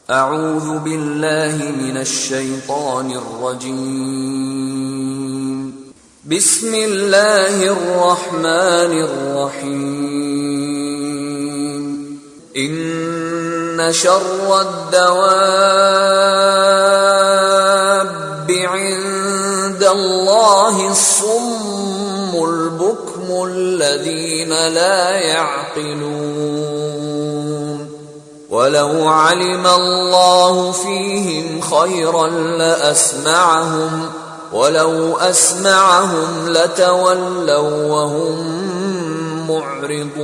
أعوذ بالله من الشيطان الرجيم. بسم الله الرحمن الرحيم. إن شر الدواب عند الله الصم البكم الذين لا يعقلون. ولو علم الله فيهم خيرا لأسمعهم ولو أسمعهم لتولوا وهم معرضون.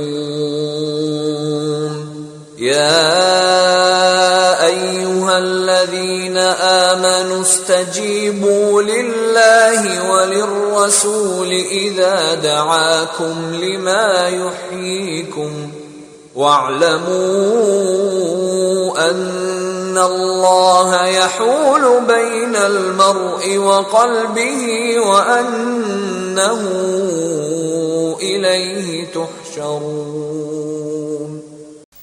يا أيها الذين آمنوا استجيبوا لله وللرسول إذا دعاكم لما يحييكم واعلموا أن الله يحول بين المرء وقلبه وأنه إليه تحشرون.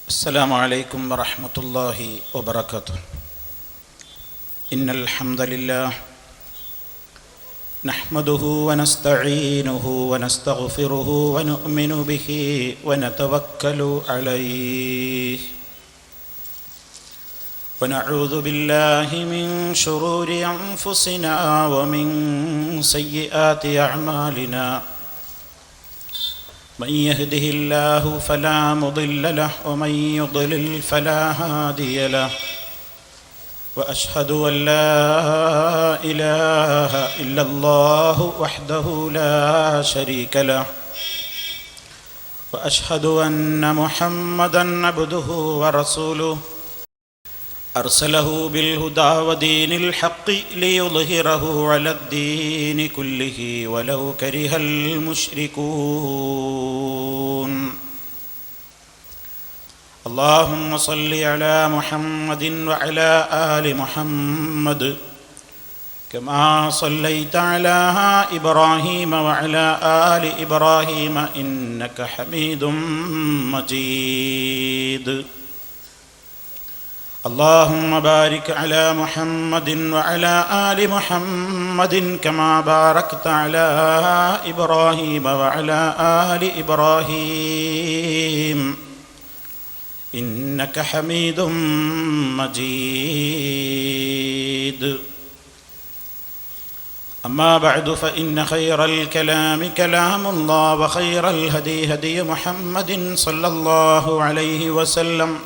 السلام عليكم ورحمة الله وبركاته. إن الحمد لله نحمده ونستعينه ونستغفره ونؤمن به ونتوكل عليه ونعوذ بالله من شرور أنفسنا ومن سيئات أعمالنا. من يهده الله فلا مضل له ومن يضلل فلا هادي له. وأشهد أن لا إله إلا الله وحده لا شريك له. وأشهد أن محمدًا عبده ورسوله أرسله بالهدى ودين الحق ليظهره على الدين كله ولو كره المشركون. اللهم صل على محمد وعلى آل محمد كما صليت على إبراهيم وعلى آل إبراهيم إنك حميد مجيد. اللهم بارك على محمد وعلى آل محمد كما باركت على إبراهيم وعلى آل إبراهيم إنك حميد مجيد. أما بعد فإن خير الكلام كلام الله وخير الهدي هدي محمد صلى الله عليه وسلم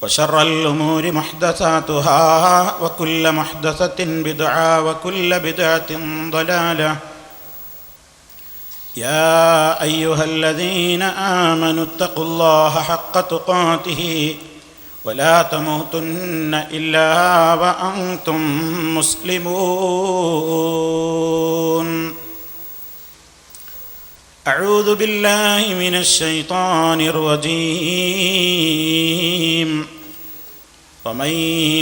وشر الأمور محدثاتها وكل محدثة بدعة وكل بدعة ضلالة. يا أيها الذين آمنوا اتقوا الله حق تقاته ولا تموتن إلا وأنتم مسلمون. أعوذ بالله من الشيطان الرجيم. ومن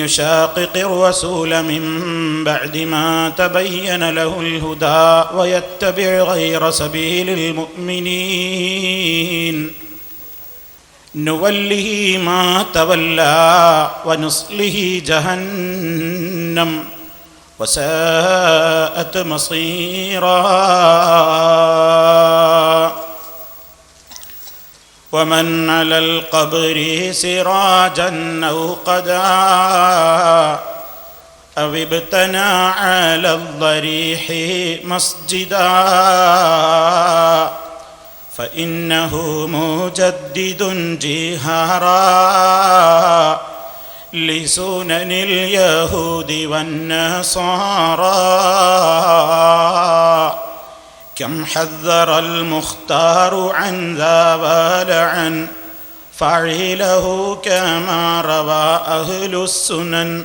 يشاقق الرسول من بعد ما تبين له الهدى ويتبع غير سبيل المؤمنين نوله ما تولى ونصله جهنم وساءت مصيرا. ومن على القبر سراجا أو قدا أو ابتنى على الضريح مسجدا فإنه مجدد جهارا لسنن اليهود والنصارى. كم حذر المختار عن ذا ولعن فعله كما روى أهل السنن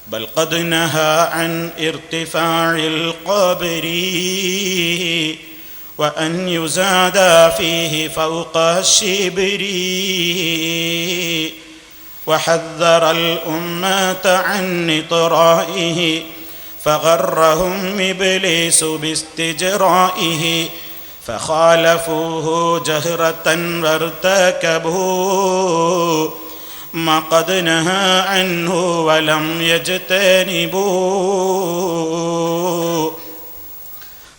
بل قد نهى عن ارتفاع القبر وأن يزاد فيه فوق الشبر. وحذر الأمة عن إطرائه فغرهم إبليس باستجرائه فخالفوه جهرة وارتكبوا ما قد نهى عنه ولم يجتنبوا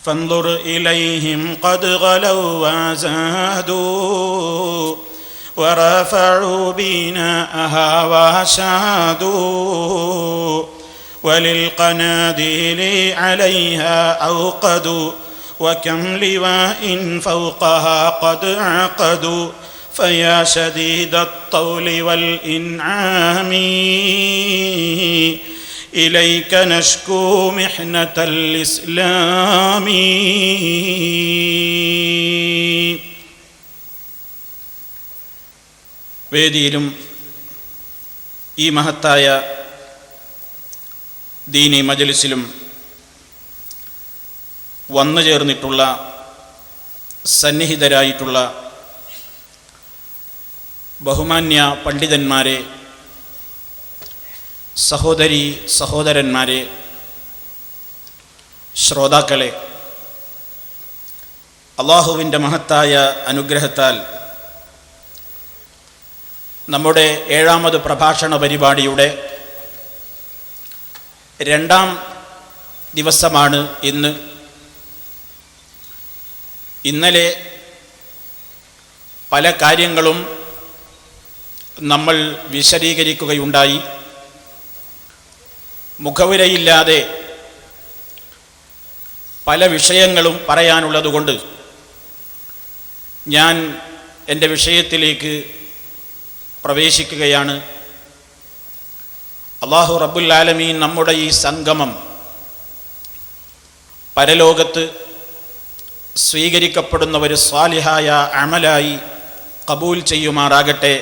فانظر إليهم قد غلوا وزادوا ورفعوا بناءها وشادوا وللقناديل عليها أوقدوا وكم لواء فوقها قد عقدوا فيا شديد الطول والإنعام إليك نشكو محنة الإسلام. വേദിയിലും ഈ മഹത്തായ ദീനി മജ്ലിസിലും വന്നു ചേർന്നിട്ടുള്ള സന്നിഹിതരായിട്ടുള്ള ബഹുമാന്യ പണ്ഡിതന്മാരെ, സഹോദരി സഹോദരന്മാരെ, ശ്രോതാക്കളെ, അല്ലാഹുവിൻ്റെ മഹത്തായ അനുഗ്രഹത്താൽ നമ്മുടെ 7ാമത് പ്രഭാഷണ പരിപാടിയുടെ 2ാം ദിവസമാണ് ഇന്ന്. ഇന്നലെ പല കാര്യങ്ങളും നമ്മൾ വിശദീകരിക്കുകയുണ്ടായി. മുഖവുരയില്ലാതെ പല വിഷയങ്ങളും പറയാനുള്ളതുകൊണ്ട് ഞാൻ എൻ്റെ വിഷയത്തിലേക്ക് പ്രവേശിക്കുകയാണ്. അല്ലാഹു റബ്ബുൽ ആലമീൻ നമ്മുടെ ഈ സംഗമം പരലോകത്ത് സ്വീകരിക്കപ്പെടുന്ന ഒരു സ്വാലിഹായ അമലായി ഖബൂൽ ചെയ്യുമാറാകട്ടെ.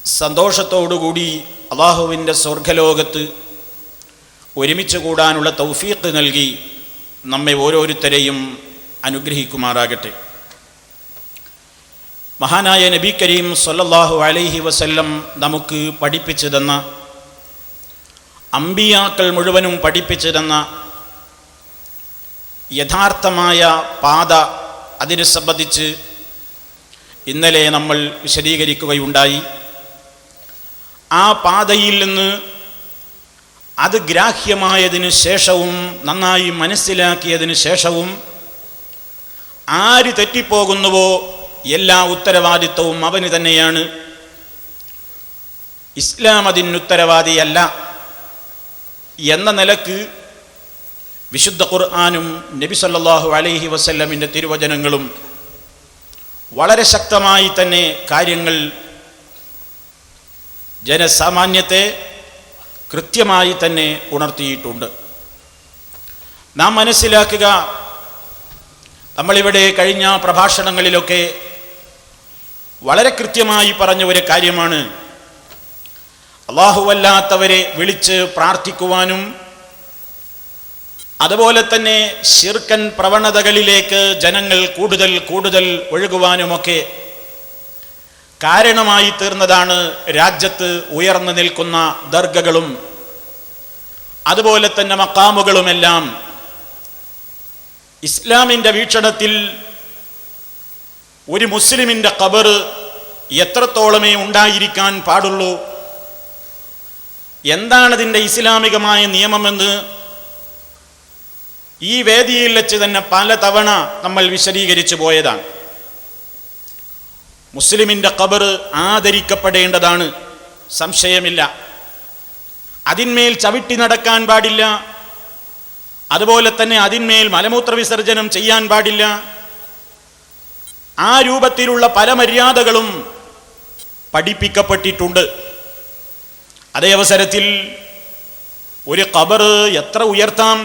സന്തോഷത്തോടുകൂടി അല്ലാഹുവിൻ്റെ സ്വർഗ്ഗലോകത്ത് ഒരുമിച്ച് കൂടാനുള്ള തൗഫീഖ് നൽകി നമ്മെ ഓരോരുത്തരെയും അനുഗ്രഹിക്കുമാറാകട്ടെ. മഹാനായ നബി കരീം സ്വല്ലല്ലാഹു അലൈഹി വസല്ലം നമുക്ക് പഠിപ്പിച്ചു തന്ന, അമ്പിയാക്കൾ മുഴുവനും പഠിപ്പിച്ചു തന്ന യഥാർത്ഥമായ പാത, അതിനെ സംബന്ധിച്ച് ഇന്നലെ നമ്മൾ വിശദീകരിക്കുകയുണ്ടായി. ആ പാതയിൽ നിന്ന് അത് ഗ്രാഹ്യമായതിനു ശേഷവും നന്നായി മനസ്സിലാക്കിയതിനു ശേഷവും ആര് തെറ്റിപ്പോകുന്നുവോ എല്ലാ ഉത്തരവാദിത്വവും അവന് തന്നെയാണ്. ഇസ്ലാം അതിന് ഉത്തരവാദിയല്ല എന്ന നിലക്ക് വിശുദ്ധ ഖുർആനും നബി സല്ലല്ലാഹു അലൈഹി വസല്ലമിൻ്റെ തിരുവചനങ്ങളും വളരെ ശക്തമായി തന്നെ കാര്യങ്ങൾ ജനസാമാന്യത്തെ കൃത്യമായി തന്നെ ഉണർത്തിയിട്ടുണ്ട്. നാം മനസ്സിലാക്കുക, നമ്മളിവിടെ കഴിഞ്ഞ പ്രഭാഷണങ്ങളിലൊക്കെ വളരെ കൃത്യമായി പറഞ്ഞ ഒരു കാര്യമാണ്, അല്ലാഹുവല്ലാത്തവരെ വിളിച്ച് പ്രാർത്ഥിക്കുവാനും അതുപോലെ തന്നെ ശിർക്കൻ പ്രവണതകളിലേക്ക് ജനങ്ങൾ കൂടുതൽ കൂടുതൽ ഒഴുകുവാനുമൊക്കെ കാരണമായി തീർന്നതാണ് രാജ്യത്ത് ഉയർന്നു നിൽക്കുന്ന ദർഗകളും അതുപോലെ തന്നെ മഖാമുകളുമെല്ലാം. ഇസ്ലാമിൻ്റെ വീക്ഷണത്തിൽ ഒരു മുസ്ലിമിൻ്റെ ഖബർ എത്രത്തോളമേ ഉണ്ടായിരിക്കാൻ പാടുള്ളൂ, എന്താണതിൻ്റെ ഇസ്ലാമികമായ നിയമമെന്ന് ഈ വേദിയിൽ വെച്ച് തന്നെ പലതവണ നമ്മൾ വിശദീകരിച്ചു പോയതാണ്. മുസ്ലിമിൻ്റെ ഖബർ ആദരിക്കപ്പെടേണ്ടതാണ്, സംശയമില്ല. അതിന്മേൽ ചവിട്ടി നടക്കാൻ പാടില്ല, അതുപോലെ തന്നെ അതിന്മേൽ മലമൂത്ര വിസർജനം ചെയ്യാൻ പാടില്ല. ആ രൂപത്തിലുള്ള പല മര്യാദകളും പഠിപ്പിക്കപ്പെട്ടിട്ടുണ്ട്. അതേ അവസരത്തിൽ ഒരു ഖബർ എത്ര ഉയർത്താം,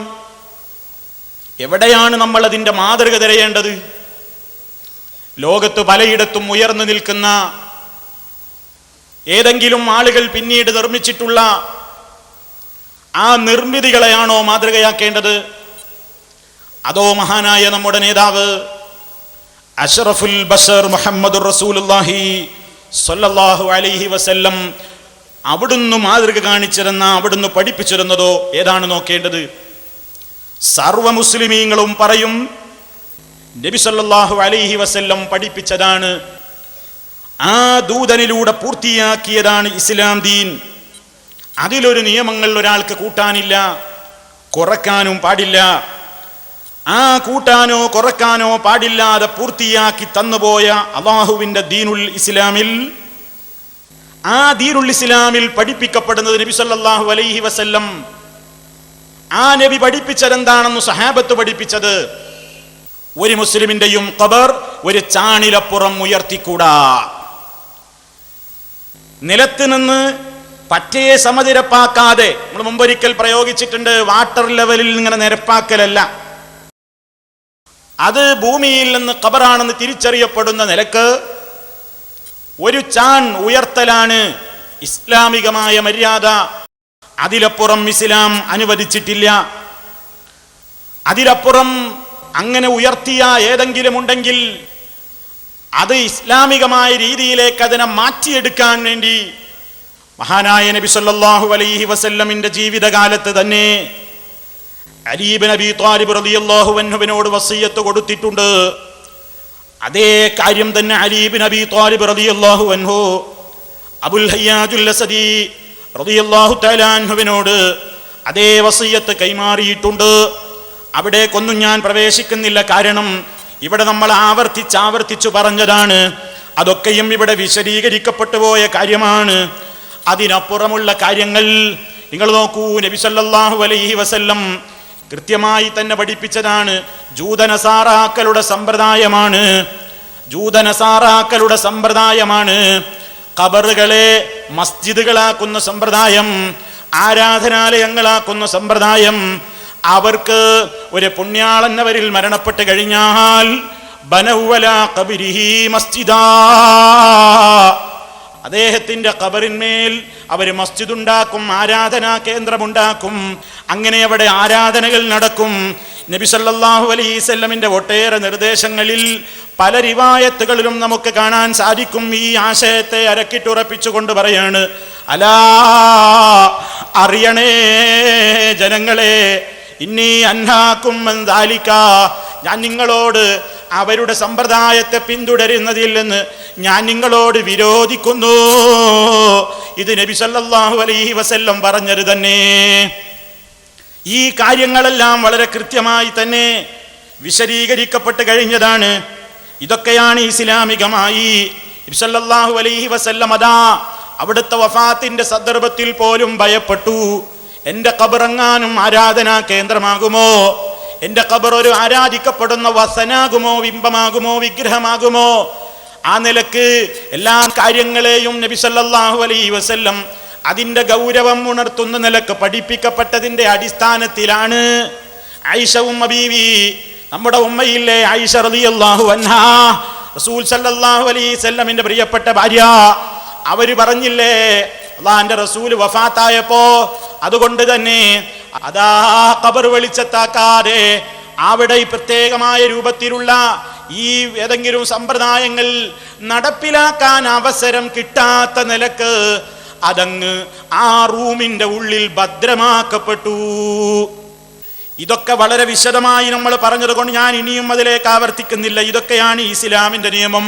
എവിടെയാണ് നമ്മൾ അതിൻ്റെ മാതൃക തിരയേണ്ടത്? ലോകത്ത് പലയിടത്തും ഉയർന്നു നിൽക്കുന്ന ഏതെങ്കിലും ആളുകൾ പിന്നീട് നിർമ്മിച്ചിട്ടുള്ള ആ നിർമ്മിതികളെയാണോ മാതൃകയാക്കേണ്ടത്? അതോ മഹാനായ നമ്മുടെ നേതാവ് അഷ്റഫുൽ ബശർ മുഹമ്മദുർ റസൂലുള്ളാഹി സ്വല്ലല്ലാഹു അലൈഹി വസല്ലം അവിടുന്ന് മാതൃക കാണിച്ചിരുന്ന, അവിടുന്ന് പഠിപ്പിച്ചിരുന്നതോ ഏതാണ് നോക്കേണ്ടത്? സർവ മുസ്ലിമീങ്ങളും പറയും നബി സല്ലല്ലാഹു അലൈഹി വസല്ലം പഠിപ്പിച്ചതാണ്. ആ ദൂതനിലൂടെ പൂർത്തിയാക്കിയതാണ് ഇസ്ലാം ദീൻ. അതിലൊരു നിയമങ്ങൾ ഒരാൾക്ക് കൂട്ടാനില്ല, കുറക്കാനും പാടില്ല. ആ കൂട്ടാനോ കുറക്കാനോ പാടില്ലാതെ പൂർത്തിയാക്കി തന്നുപോയ അല്ലാഹുവിന്റെ ദീനുൽ ഇസ്ലാമിൽ, ആ ദീനുൽ ഇസ്ലാമിൽ പഠിപ്പിക്കപ്പെടുന്നത് നബി സല്ലല്ലാഹു അലൈഹി വസല്ലം, ആ നബി പഠിപ്പിച്ചതെന്താണെന്ന് സഹാബത്ത് പഠിപ്പിച്ചത്, ഒരു മുസ്ലിമിന്റെയും ഖബർ ഒരു ചാണിലപ്പുറം ഉയർത്തിക്കൂടാ. നിലത്ത് നിന്ന് പറ്റേ സമനിരപ്പാക്കാതെ, നമ്മൾ മുമ്പൊരിക്കൽ പ്രയോഗിച്ചിട്ടുണ്ട്, വാട്ടർ ലെവലിൽ ഇങ്ങനെ നിരപ്പാക്കലല്ല, അത് ഭൂമിയിൽ നിന്ന് ഖബറാണെന്ന് തിരിച്ചറിയപ്പെടുന്ന നിലക്ക് ഒരു ചാൺ ഉയർത്തലാണ് ഇസ്ലാമികമായ മര്യാദ. അതിലപ്പുറം ഇസ്ലാം അനുവദിച്ചിട്ടില്ല. അതിലപ്പുറം അങ്ങനെ ഉയർത്തിയ ഏതെങ്കിലും ഉണ്ടെങ്കിൽ അത് ഇസ്ലാമികമായ രീതിയിലേക്ക് അതിനെ മാറ്റിയെടുക്കാൻ വേണ്ടി മഹാനായ നബി സല്ലല്ലാഹു അലൈഹി വസല്ലമിന്റെ ജീവിതകാലത്ത് തന്നെ അലി ഇബ്നു അബീ ത്വാലിബ് റളിയല്ലാഹു അൻഹുവിനോട് വസിയ്യത്ത് കൊടുത്തിട്ടുണ്ട്. അതേ കാര്യം തന്നെ അലി ഇബ്നു അബീ ത്വാലിബ് റളിയല്ലാഹു അൻഹു അബുൽ ഹയ്യാജുൽ അസദി റളിയല്ലാഹു തആല അൻഹുവിനോട് അതേ വസിയ്യത്ത് കൈമാറിയിട്ടുണ്ട്. അവിടേക്കൊന്നും ഞാൻ പ്രവേശിക്കുന്നില്ല, കാരണം ഇവിടെ നമ്മൾ ആവർത്തിച്ചു പറഞ്ഞതാണ്. അതൊക്കെയും ഇവിടെ വിശദീകരിക്കപ്പെട്ടു പോയ കാര്യമാണ്. അതിനപ്പുറമുള്ള കാര്യങ്ങൾ നിങ്ങൾ നോക്കൂ, നബി സല്ലല്ലാഹു അലൈഹി വസല്ലം കൃത്യമായി തന്നെ പഠിപ്പിച്ചതാണ്. ജൂതനസാറാക്കളുടെ സമ്പ്രദായമാണ് ഖബറുകളെ മസ്ജിദുകളാക്കുന്ന സമ്പ്രദായം, ആരാധനാലയങ്ങളാക്കുന്ന സമ്പ്രദായം. അവർക്ക് ഒരു പുണ്യാളന്നവരിൽ മരണപ്പെട്ട് കഴിഞ്ഞാൽ ബനൗവല ഖബരിഹി മസ്ജിദാ, അദ്ദേഹത്തിന്റെ ഖബറിന്മേൽ അവർ മസ്ജിദ് ഉണ്ടാക്കും, ആരാധനാ കേന്ദ്രമുണ്ടാക്കും. അങ്ങനെ അവിടെ ആരാധനകൾ നടക്കും. നബി സല്ലല്ലാഹു അലൈഹി വസല്ലമിന്റെ ഒട്ടേറെ നിർദ്ദേശങ്ങളിൽ പല റിവായത്തുകളിലും നമുക്ക് കാണാൻ സാധിക്കും. ഈ ആശയത്തെ അരക്കിട്ടുറപ്പിച്ചുകൊണ്ട് പറയാണ്, അലാ അറിയണേ ജനങ്ങളെ, ഇന്നി അൻഹാക്കും മൻ ദാലിക, ഞാൻ നിങ്ങളോട് അവരുടെ സമ്പ്രദായത്തെ പിന്തുടരുന്നതിൽ നിന്ന് ഞാൻ നിങ്ങളോട് വിരോധിക്കുന്നു. ഇത് നബി സല്ലല്ലാഹു അലൈഹി വസല്ലം പറഞ്ഞത് തന്നെ. ഈ കാര്യങ്ങളെല്ലാം വളരെ കൃത്യമായി തന്നെ വിശദീകരിക്കപ്പെട്ട് കഴിഞ്ഞതാണ്. ഇതൊക്കെയാണ് ഇസ്ലാമികമായി. നബി സല്ലല്ലാഹു അലൈഹി വസല്ലം അതാ അവിടുത്തെ വഫാത്തിന്റെ സന്ദർഭത്തിൽ പോലും ഭയപ്പെട്ടു, എന്റെ ഖബറെങ്ങാനും ആരാധനാ കേന്ദ്രമാകുമോ, എന്റെ ഖബർ ഒരു ആരാധിക്കപ്പെടുന്ന വസനാകുമോ, ബിംബമാകുമോ, വിഗ്രഹമാകുമോ. ആ നിലക്ക് എല്ലാ കാര്യങ്ങളെയും നബി സല്ലല്ലാഹു അലൈഹി വസല്ലം അതിന്റെ ഗൗരവം ഉണർത്തുന്ന നിലക്ക് പഠിപ്പിക്കപ്പെട്ടതിന്റെ അടിസ്ഥാനത്തിലാണ് ആയിഷ ഉമ്മ ബീവി, നമ്മുടെ ഉമ്മയില്ലേ ആയിഷ റളിയല്ലാഹു അൻഹാ, റസൂൽ സല്ലല്ലാഹു അലൈഹി വസല്ലമിന്റെ പ്രിയപ്പെട്ട ഭാര്യ, അവര് പറഞ്ഞില്ലേ, അല്ലാഹുവിന്റെ റസൂൽ വഫാത്തായപ്പോ അതുകൊണ്ട് തന്നെ അതാ ഖബർ വെളിച്ചത്താക്കാതെ അവിടെ പ്രത്യേകമായ രൂപത്തിലുള്ള ഈ ഏതെങ്കിലും സമ്പ്രദായങ്ങൾ നടപ്പിലാക്കാൻ അവസരം കിട്ടാത്ത നിലക്ക് അതങ്ങ് ആ റൂമിന്റെ ഉള്ളിൽ ഭദ്രമാക്കപ്പെട്ടു. ഇതൊക്കെ വളരെ വിശദമായി നമ്മൾ പറഞ്ഞത് കൊണ്ട് ഞാൻ ഇനിയും അതിലേക്ക് ആവർത്തിക്കുന്നില്ല. ഇതൊക്കെയാണ് ഇസ്ലാമിന്റെ നിയമം.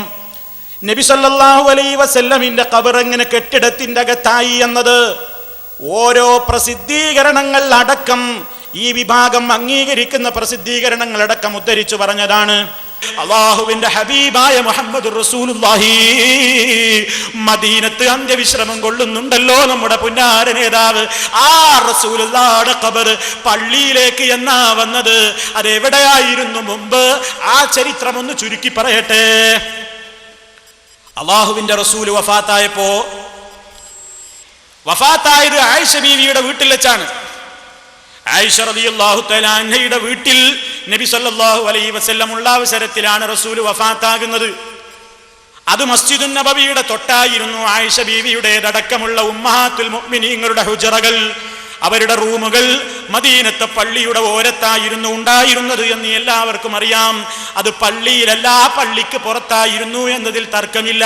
നബി സല്ലല്ലാഹു അലൈഹി വസല്ലമിന്റെ ഖബർ എങ്ങനെ കെട്ടിടത്തിന്റെ അകത്തായി എന്നത് ഓരോ പ്രസിദ്ധീകരണങ്ങൾ അടക്കം, ഈ വിഭാഗം അംഗീകരിക്കുന്ന പ്രസിദ്ധീകരണങ്ങൾ അടക്കം ഉദ്ധരിച്ചു പറഞ്ഞതാണ്. അല്ലാഹുവിന്റെ ഹബീബായ മുഹമ്മദുർ റസൂലുള്ളാഹി മദീനത്ത് അന്ത്യവിശ്രമം കൊള്ളുന്നുണ്ടല്ലോ നമ്മുടെ പുന്നാര നേതാവ്. ആ റസൂലുള്ളാഹിയുടെ ഖബർ പള്ളിയിലേക്ക് എന്നാ വന്നത്, അതെവിടെയായിരുന്നു മുമ്പ്? ആ ചരിത്രം ഒന്ന് ചുരുക്കി പറയട്ടെ. അല്ലാഹുവിന്റെ റസൂൽ വഫാത്തായത് ആയിഷ ബീവിയുടെ വീട്ടിൽ വെച്ചാണ്. ആയിഷ റളിയല്ലാഹു തആല അൻഹയുടെ വീട്ടിൽ നബി സല്ലല്ലാഹു അലൈഹി വസല്ലം ഉള്ള അവസരത്തിലാണ് റസൂൽ വഫാത്താകുന്നത്. അത് മസ്ജിദുൻ നബവിയുടെ തൊട്ടായിരുന്നു. ആയിഷ ബീവിയുടേതടക്കമുള്ള ഉമ്മഹാത്തുൽ മുഅ്മിനീങ്ങളുടെ ഹുജറകൾ, അവരുടെ റൂമുകൾ മദീനത്തെ പള്ളിയുടെ ഓരത്തായിരുന്നു ഉണ്ടായിരുന്നത് എന്ന് എല്ലാവർക്കും അറിയാം. അത് പള്ളിയിലല്ല, പള്ളിക്ക് പുറത്തായിരുന്നു എന്നതിൽ തർക്കമില്ല.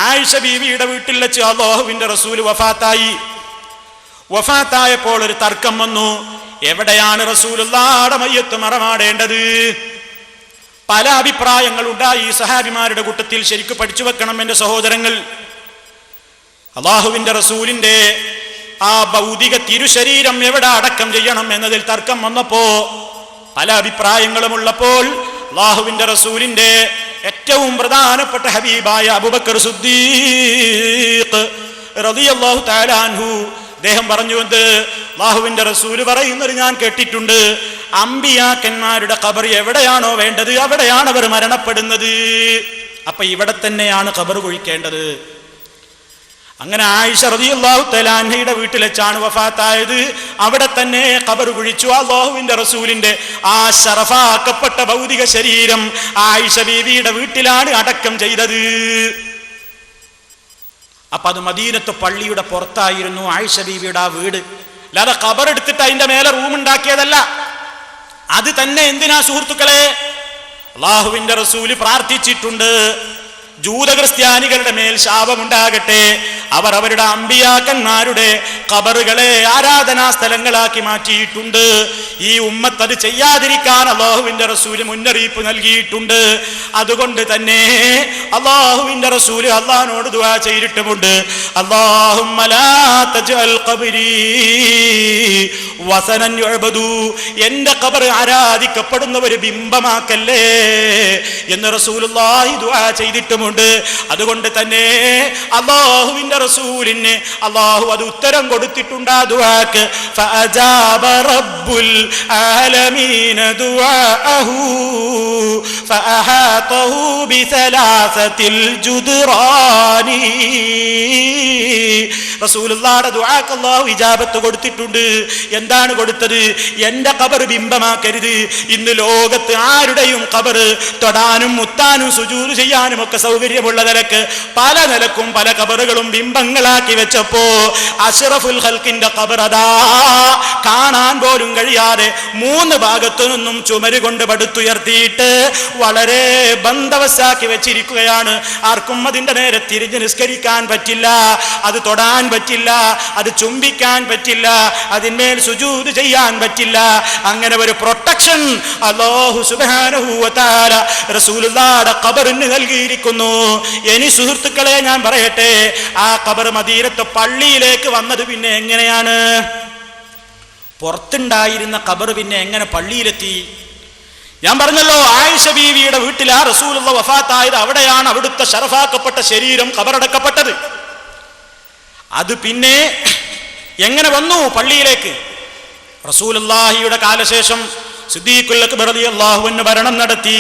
ആയിഷ ബീവിയുടെ വീട്ടിൽ വെച്ച് അല്ലാഹുവിന്റെ റസൂൽ വഫാത്തായപ്പോൾ ഒരു തർക്കം വന്നു. എവിടെയാണ് റസൂലുള്ളാഹിയുടെ മയ്യത്ത് മറമാടേണ്ടത്? പല അഭിപ്രായങ്ങളുണ്ടായി ഈ സഹാബിമാരുടെ കൂട്ടത്തിൽ. ശരിക്കും പഠിച്ചു വെക്കണം എൻ്റെ സഹോദരങ്ങൾ. അള്ളാഹുവിന്റെ റസൂലിന്റെ ആ ഭൗതിക തിരുശരീരം എവിടെ അടക്കം ചെയ്യണം എന്നതിൽ തർക്കം വന്നപ്പോ, പല അഭിപ്രായങ്ങളും ഉള്ളപ്പോൾ, അള്ളാഹുവിന്റെ റസൂലിന്റെ ഏറ്റവും പ്രധാനപ്പെട്ട ഹബീബായ അബൂബക്കർ സിദ്ദീഖ് റളിയല്ലാഹു തആല അൻഹു അദ്ദേഹം പറഞ്ഞുകൊണ്ട് അള്ളാഹുവിന്റെ റസൂല് പറയുന്നത് ഞാൻ കേട്ടിട്ടുണ്ട്, അമ്പിയാക്കന്മാരുടെ ഖബർ എവിടെയാണോ വേണ്ടത് അവിടെയാണ് അവർ മരണപ്പെടുന്നത്. അപ്പൊ ഇവിടെ തന്നെയാണ് ഖബർ കുഴിക്കേണ്ടത്. അങ്ങനെ ആയിഷ റളിയല്ലാഹു തആല അൻഹയുടെ വീട്ടിൽ വെച്ചാണ് വഫാത്തായത്. അവിടെ തന്നെ ഖബർ കുഴിച്ചു. അല്ലാഹുവിന്റെ റസൂലിന്റെ ആ ശറഫാക്കപ്പെട്ട ഭൗതിക ശരീരം ആയിഷ ബീവിയുടെ വീട്ടിലാണ് അടക്കം ചെയ്തത്. അപ്പൊ അത് മദീനത്തെ പള്ളിയുടെ പുറത്തായിരുന്നു ആയിഷ ബീവിയുടെ ആ വീട്. അല്ലാതെ ഖബർ എടുത്തിട്ട് അതിന്റെ മേലെ റൂം ഉണ്ടാക്കിയതല്ല. അത് തന്നെ എന്തിനാ സുഹൃത്തുക്കളെ? അല്ലാഹുവിന്റെ റസൂല് പ്രാർത്ഥിച്ചിട്ടുണ്ട്, ജൂത ക്രിസ്ത്യാനികളുടെ മേൽ ശാപമുണ്ടാകട്ടെ, അവർ അവരുടെ അമ്പിയാക്കന്മാരുടെ ഖബറുകളെ ആരാധനാ സ്ഥലങ്ങളാക്കി മാറ്റിയിട്ടുണ്ട്. ഈ ഉമ്മത്ത് അത് ചെയ്യാതിരിക്കാൻ അല്ലാഹുവിന്റെ റസൂല് മുന്നറിയിപ്പ് നൽകിയിട്ടുണ്ട്. അതുകൊണ്ട് തന്നെ അല്ലാഹുവിന്റെ റസൂല് അല്ലാഹുവിനോട് ദുആ ചെയ്തിട്ടുമുണ്ട്, അല്ലാഹുമ്മ ലാ തജ്അൽ ഖബ്രി വസനൻ യുഅബദു, എന്റെ ഖബർ ആരാധിക്കപ്പെടുന്ന ഒരു ബിംബമാക്കല്ലേ എന്ന് റസൂലുള്ളാഹി ദുആ ചെയ്തിട്ടുമുണ്ട്. അതുകൊണ്ട് തന്നെ അല്ലാഹുവിന്റെ റസൂലിന് അല്ലാഹു അത് ഉത്തരം കൊടുത്തിട്ടുണ്ട് ആ ദുആക്ക്. ഫഅജാബ റബ്ബുൽ ആലമീന ദുആഅഹു ഫഅഹാതഹു ബിസലാസത്തിൽ ജുദ്റാനി. റസൂലുള്ളാഹിയുടെ ദുആക്ക് അല്ലാഹു ഇജാബത്ത് കൊടുത്തിട്ടുണ്ട്. എന്താണ് കൊടുത്തത്? എന്റെ ഖബർ ബിംബമാക്കരുത്. ഇന്ന് ലോകത്ത് ആരുടെയും ഖബർ തൊടാനും മുത്താനും സുജൂദ് ചെയ്യാനും ഒക്കെ സൗകര്യമുള്ള നിലക്ക് പല നിലക്കും പല ഖബറുകളും ബിംബങ്ങളാക്കി വെച്ചപ്പോ അഷ്റഫുൽ ഖൽഖിന്റെ ഖബർ അതാ കാണാൻ പോലും കഴിയാതെ 3 ഭാഗത്തു നിന്നും ചുമര് കൊണ്ട് പടുത്തുയർത്തിയിട്ട് വളരെ ബന്ധവസാക്കി വെച്ചിരിക്കുകയാണ്. ആർക്കും അതിന്റെ നേരെ തിരിഞ്ഞ് നിസ്കരിക്കാൻ പറ്റില്ല, അത് തൊടാൻ പറ്റില്ല, അത് ചുംബിക്കാൻ പറ്റില്ല, അതിന്മേൽ സുജൂദ് ചെയ്യാൻ പറ്റില്ല. അങ്ങനെ ഒരു പ്രൊട്ടക്ഷൻ അല്ലാഹു സുബ്ഹാനഹു വ തആല റസൂലുള്ളാഹിയുടെ ഖബറിന് നൽകിയിരിക്കുന്നു. ഇനി സുഹൃത്തുക്കളെ ഞാൻ പറയട്ടെ, ആ ഖബർ മദീനത്തെ പള്ളിയിലേക്ക് വന്നത് പിന്നെ എങ്ങനെയാണ്? പുറത്തുണ്ടായിരുന്ന ഖബർ പിന്നെ എങ്ങനെ പള്ളിയിലെത്തി? ഞാൻ പറഞ്ഞല്ലോ, ആയിഷ ബീവിയുടെ വീട്ടിലാ റസൂലുള്ള വഫാത്തായത്. അവിടെയാണ് അവിടുത്തെ ശറഫാക്കപ്പെട്ട ശരീരം ഖബറടക്കപ്പെട്ടത്. അത് പിന്നെ എങ്ങനെ വന്നു പള്ളിയിലേക്ക്? റസൂലുള്ളാഹിയുടെ കാലശേഷം സിദ്ദീഖുൽ അക്ബർ റളിയല്ലാഹു അൻഹു ഭരണം നടത്തി.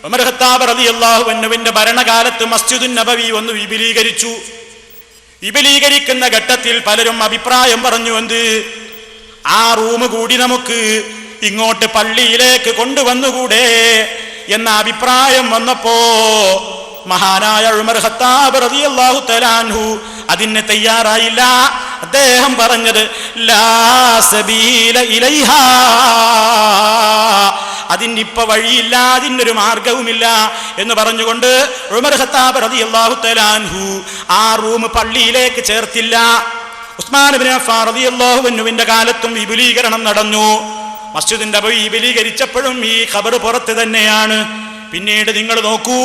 ഉമർ ഖത്താബ് റളിയല്ലാഹു അൻഹുവിന്റെ ഭരണകാലത്ത് മസ്ജിദുൻ നബവി ഒന്ന് വിപുലീകരിച്ചു. വിപുലീകരിക്കുന്ന ഘട്ടത്തിൽ പലരും അഭിപ്രായം പറഞ്ഞു, എന്ത്, ആ റൂം കൂടി നമുക്ക് ഇങ്ങോട്ട് പള്ളിയിലേക്ക് കൊണ്ടുവന്നുകൂടെ എന്ന അഭിപ്രായം വന്നപ്പോ മഹാനായ ഉമർ ഖത്താബ് റളിയല്ലാഹു തആല അൻഹു അതിന് തയ്യാറായില്ല. അദ്ദേഹം പറഞ്ഞത് ലാ സബീല ഇലൈഹാ, അതിനിപ്പോ വഴിയില്ല, അതിനൊരു മാർഗവുമില്ല എന്ന് പറഞ്ഞുകൊണ്ട് ഉമർ ഖത്താബ് റളിയല്ലാഹു തആല അൻഹു ആ റൂം പള്ളിയിലേക്ക് ചേർത്തില്ല. ഉസ്മാൻ ഇബ്നു അഫ്ഫാൻ റളിയല്ലാഹു അൻഹുവിന്റെ കാലത്തും വിപുലീകരണം നടന്നു. മസ്ജിദ് നബവി വിപുലീകരിച്ചപ്പോഴും ഈ ഖബർ പുറത്ത് തന്നെയാണ്. പിന്നീട് നിങ്ങൾ നോക്കൂ,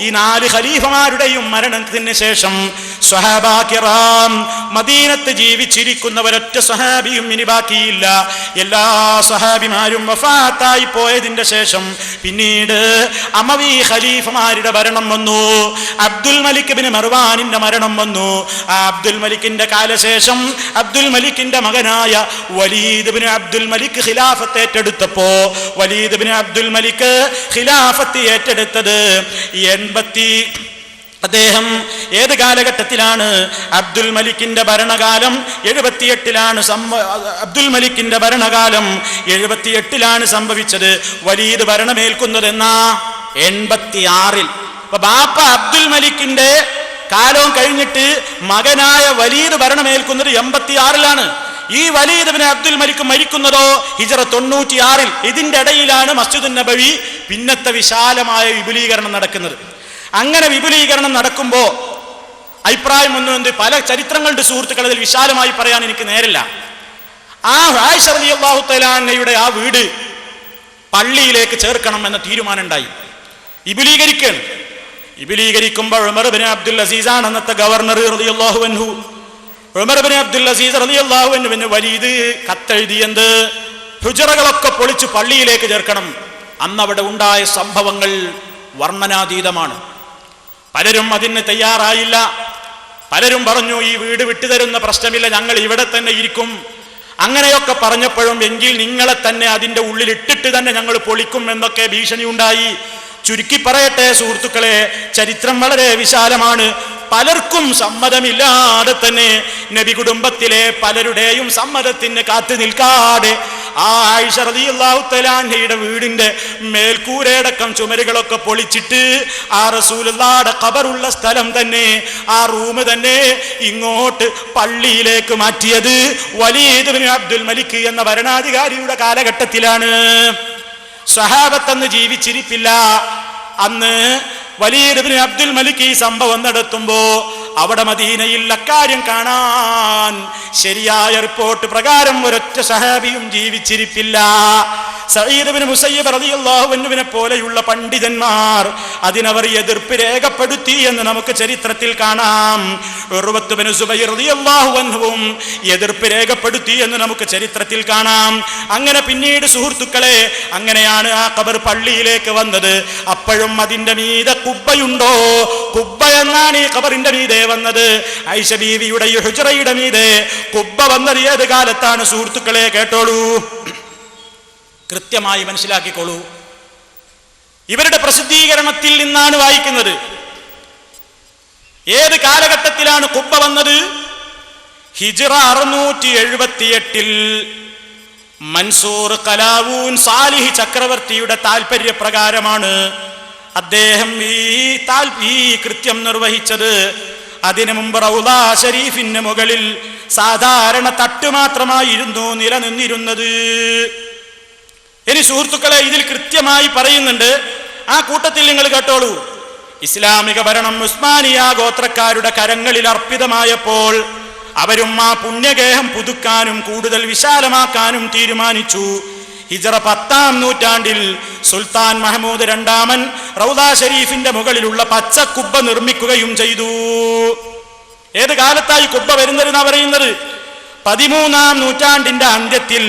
ഈ 4 ഖലീഫമാരുടെയും മരണത്തിന് ശേഷം സ്വഹാബാ കിറാം മദീനത്ത് ജീവിച്ചിരിക്കുന്നവരൊറ്റ സ്വഹാബിയും ഇനി ബാക്കിയില്ല. എല്ലാ സ്വഹാബിമാരും വഫാത്തായി പോയതിന്റെ ശേഷം പിന്നീട് അമവി ഖലീഫമാരുടെ ഭരണം വന്നു. അബ്ദുൽ മലിക് ഇബ്നു മർവാനിന്റെ മരണം വന്നു. ആ അബ്ദുൽ മലിക്കിന്റെ കാലശേഷം അബ്ദുൽ മലിക്കിന്റെ മകനായ വലീദ് ഇബ്നു അബ്ദുൽ മലിക് ഖിലാഫത്ത് ഏറ്റെടുത്തപ്പോ വലീദ് ഇബ്നു അബ്ദുൽ മലിക് ഖിലാഫത്ത് ഏറ്റെടുത്തത് അദ്ദേഹം ഏത് കാലഘട്ടത്തിലാണ്? അബ്ദുൽ മലിക്കിന്റെ ഭരണകാലം 78ലാണ്. അബ്ദുൽ മലിക്കിന്റെ ഭരണകാലം 78ലാണ് സംഭവിച്ചത്. വലീദ് ഭരണമേൽക്കുന്നത് എന്നാ 86-ൽ. അപ്പൊ ബാപ്പ അബ്ദുൽ മലിക്കിന്റെ കാലവും കഴിഞ്ഞിട്ട് മകനായ വലീദ് ഭരണമേൽക്കുന്നത് 86-ലാണ്. ഈ വലീദ് ഇബ്നു അബ്ദുൽ മലിക് മരിക്കുന്നതോ ഹിജ്റ 96-ൽ. ഇതിന്റെ ഇടയിലാണ് മസ്ജിദുൻ നബവി പിന്നത്തെ വിശാലമായ വിപുലീകരണം നടക്കുന്നത്. അങ്ങനെ വിപുലീകരണം നടക്കുമ്പോ അഭിപ്രായം ഒന്നും പല ചരിത്രങ്ങളുടെ സുഹൃത്തുക്കൾ അതിൽ വിശാലമായി പറയാൻ എനിക്ക് നേരില്ല. ആ ആയിഷ റളിയല്ലാഹു തആല അൻഹയുടെ ആ വീട് പള്ളിയിലേക്ക് ചേർക്കണം എന്ന തീരുമാനം ഉണ്ടായി. വിപുലീകരിക്കുകയാണ്. വിപുലീകരിക്കുമ്പോൾ ഉമർ ഇബ്നു അബ്ദുൽ അസീസാണ് അന്നത്തെ ഗവർണർ റളിയല്ലാഹു അൻഹു. ഉമർ ഇബ്നു അബ്ദുൽ അസീസ് റളിയല്ലാഹു അൻഹുവിന് വലീദ് കത്തെഴുതിയത് ഹുജറകളൊക്കെ പൊളിച്ച് പള്ളിയിലേക്ക് ചേർക്കണം. അന്നവിടെ ഉണ്ടായ സംഭവങ്ങൾ വർണ്ണനാതീതമാണ്. പലരും അതിന് തയ്യാറായില്ല. പലരും പറഞ്ഞു ഈ വീട് വിട്ടുതരുന്ന പ്രശ്നമില്ല, ഞങ്ങൾ ഇവിടെ തന്നെ ഇരിക്കും. അങ്ങനെയൊക്കെ പറഞ്ഞപ്പോഴും എങ്കിൽ നിങ്ങളെ തന്നെ അതിൻ്റെ ഉള്ളിൽ ഇട്ടിട്ട് തന്നെ ഞങ്ങൾ പൊളിക്കും എന്നൊക്കെ ഭീഷണി ഉണ്ടായി. ചുരുക്കി പറയട്ടെ സുഹൃത്തുക്കളെ, ചരിത്രം വളരെ വിശാലമാണ്. പലർക്കും സമ്മതമില്ലാതെ തന്നെ നബി കുടുംബത്തിലെ പലരുടെയും സമ്മതത്തിന് കാത്തു നിൽക്കാതെ ആ ആയിഷ റളിയല്ലാഹു തആല അൻഹയുടെ വീടിന്റെ മേൽക്കൂരയടക്കം ചുമരുകളൊക്കെ പൊളിച്ചിട്ട് ആ റസൂലുള്ളാഹിയുടെ ഖബറുള്ള സ്ഥലം തന്നെ, ആ റൂം തന്നെ ഇങ്ങോട്ട് പള്ളിയിലേക്ക് മാറ്റിയത് വലീദ് ഇബ്നു അബ്ദുൽ മലിക് എന്ന ഭരണാധികാരിയുടെ കാലഘട്ടത്തിലാണ്. സ്വഹാബത്ത് ജീവിച്ചിരിപ്പില്ല. അന്ന് വലീദ് ഇബ്നു അബ്ദുൽ മലിക് ഈ സംഭവം നടത്തുമ്പോ അവിടെ മദീനയിൽ അക്കാര്യം കാണാൻ ശരിയായ റിപ്പോർട്ട് പ്രകാരം ഒരൊറ്റ സഹാബിയും ജീവിച്ചിരിപ്പില്ല. സഈദ് ഇബ്നു മുസയ്യിബ് റളിയല്ലാഹു അൻഹുവിനെ പോലെയുള്ള പണ്ഡിതന്മാർ അതിനവർ എതിർപ്പ് രേഖപ്പെടുത്തി എന്ന് നമുക്ക് ചരിത്രത്തിൽ കാണാം. ഉർവത്ത് ഇബ്നു സുബൈർ റളിയല്ലാഹു അൻഹുവും എതിർപ്പ് രേഖപ്പെടുത്തി എന്ന് നമുക്ക് ചരിത്രത്തിൽ കാണാം. അങ്ങനെ പിന്നീട് സുഹൃത്തുക്കളെ, അങ്ങനെയാണ് ആ ഖബർ പള്ളിയിലേക്ക് വന്നത്. അപ്പോഴും അതിന്റെ മീതെ കുബ്ബയുണ്ടോ? കുബ്ബ എന്നാണ് ഈ ഖബറിന്റെ മീതെ വന്നത്. ആയിഷ ബീവിയുടെ ഹുജറയുടെ മീതെ കുബ്ബ വന്നത് ഏത് കാലത്താണ് സുഹൃത്തുക്കളെ? കേട്ടോളൂ, കൃത്യമായി മനസ്സിലാക്കിക്കോളൂ. ഇവരുടെ പ്രസിദ്ധീകരണത്തിൽ നിന്നാണ് വായിക്കുന്നത്. ഏത് കാലഘട്ടത്തിലാണ് കുബ്ബ വന്നത്? ഹിജ്റ 678 മൻസൂർ കലാവൂൻ സാലിഹ് ചക്രവർത്തിയുടെ താൽപര്യപ്രകാരമാണ് അദ്ദേഹം ഈ കൃത്യം നിർവഹിച്ചത്. അതിനു മുമ്പ് റൗള ഷരീഫിന് മുകളിൽ സാധാരണ തട്ട് മാത്രമായിരുന്നു നിലനിന്നിരുന്നത്. ഇനി സുഹൃത്തുക്കളെ, ഇതിൽ കൃത്യമായി പറയുന്നുണ്ട്. ആ കൂട്ടത്തിൽ നിങ്ങൾ കേട്ടോളൂ. ഇസ്ലാമിക ഭരണം ഉസ്മാനിയ ഗോത്രക്കാരുടെ കരങ്ങളിൽ അർപ്പിതമായപ്പോൾ അവരും ആ പുണ്യഗേഹം പുതുക്കാനും കൂടുതൽ വിശാലമാക്കാനും തീരുമാനിച്ചു. ഹിജ്റ 10-ാം നൂറ്റാണ്ടിൽ സുൽത്താൻ മഹ്മൂദ് രണ്ടാമൻ റൗള ഷരീഫിന്റെ മുകളിലുള്ള പച്ച കുബ്ബ നിർമ്മിക്കുകയും ചെയ്തു. ഏത് കാലത്തായി കുബ്ബ വരുന്നതെന്നാ പറയുന്നത്? 13-ാം നൂറ്റാണ്ടിന്റെ അന്ത്യത്തിൽ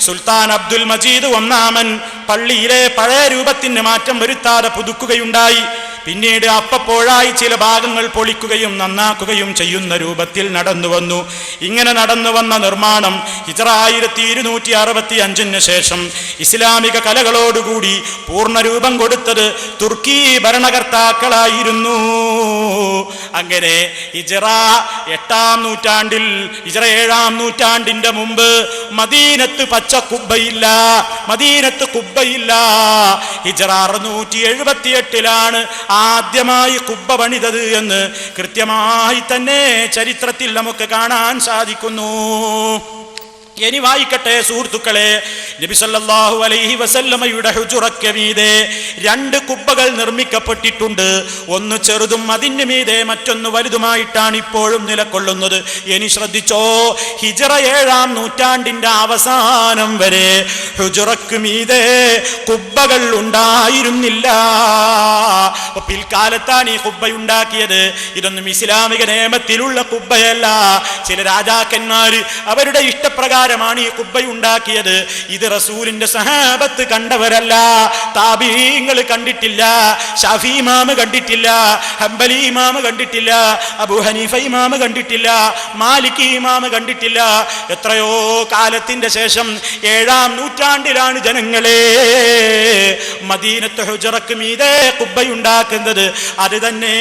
സുൽത്താൻ അബ്ദുൽ മജീദ് ഒന്നാമൻ പള്ളിയിലെ പഴയ രൂപത്തിന് മാറ്റം വരുത്താതെ പുതുക്കുകയുണ്ടായി. പിന്നീട് അപ്പോഴായി ചില ഭാഗങ്ങൾ പൊളിക്കുകയും നന്നാക്കുകയും ചെയ്യുന്ന രൂപത്തിൽ നടന്നു വന്നു. ഇങ്ങനെ നടന്നു വന്ന നിർമ്മാണം ഹിജ്റ 1265 ശേഷം ഇസ്ലാമിക കലകളോടുകൂടി പൂർണ്ണരൂപം കൊടുത്തത് തുർക്കി ഭരണകർത്താക്കളായിരുന്നു. അങ്ങനെ ഹിജ്റ 8-ാം നൂറ്റാണ്ടിൽ, ഹിജ്റ 7-ാം നൂറ്റാണ്ടിന്റെ മുമ്പ് മദീനത്ത് പച്ച കുബ്ബയില്ല, മദീനത്ത് കുബ്ബയില്ല. ഹിജ്റ 678 ആദ്യമായി കുബ്ബ പണിതത് എന്ന് കൃത്യമായി തന്നെ ചരിത്രത്തിൽ നമുക്ക് കാണാൻ സാധിക്കുന്നു. ഇനി വായിക്കട്ടെ സുഹൃത്തുക്കളെ, നബി സല്ലല്ലാഹു അലൈഹി വസല്ലമയുടെ ഹുജറയ്ക്ക് മീതെ 2 കുബ്ബകൾ നിർമ്മിക്കപ്പെട്ടിട്ടുണ്ട്. ഒന്ന് ചെറുതും അതിന് മീതെ മറ്റൊന്ന് വലുതുമായിട്ടാണ് ഇപ്പോഴും നിലകൊള്ളുന്നത്. ഇനി ശ്രദ്ധിച്ചോ, ഹിജ്റ 7-ാം നൂറ്റാണ്ടിന്റെ അവസാനം വരെ ഹുജറയ്ക്ക് മീതെ കുബ്ബകൾ ഉണ്ടായിരുന്നില്ല. പിൽക്കാലത്താണ് ഈ കുബ്ബയുണ്ടാക്കിയത്. ഇതൊന്നും ഇസ്ലാമിക നിയമത്തിലുള്ള കുബ്ബയല്ല. ചില രാജാക്കന്മാര് അവരുടെ ഇഷ്ടപ്രകാരം ാണ് ഈ കുബ്ബയുണ്ടാക്കിയത്. ഇത് റസൂലിന്റെ സഹാബത്ത് കണ്ടവരല്ല. താബീങ്ങൾ കണ്ടിട്ടില്ല, ഷാഫി ഇമാം കണ്ടിട്ടില്ല, ഹംബലി ഇമാം കണ്ടിട്ടില്ല, അബൂ ഹനീഫ ഇമാം കണ്ടിട്ടില്ല, മാലികി ഇമാം കണ്ടിട്ടില്ല. എത്രയോ കാലത്തിന്റെ ശേഷം 7-ാം നൂറ്റാണ്ടിലാണ് ജനങ്ങളെ മദീനത്ത് ഹുജറക്ക് മീതെ കുബ്ബയുണ്ടാക്കുന്നത്. അത് തന്നെ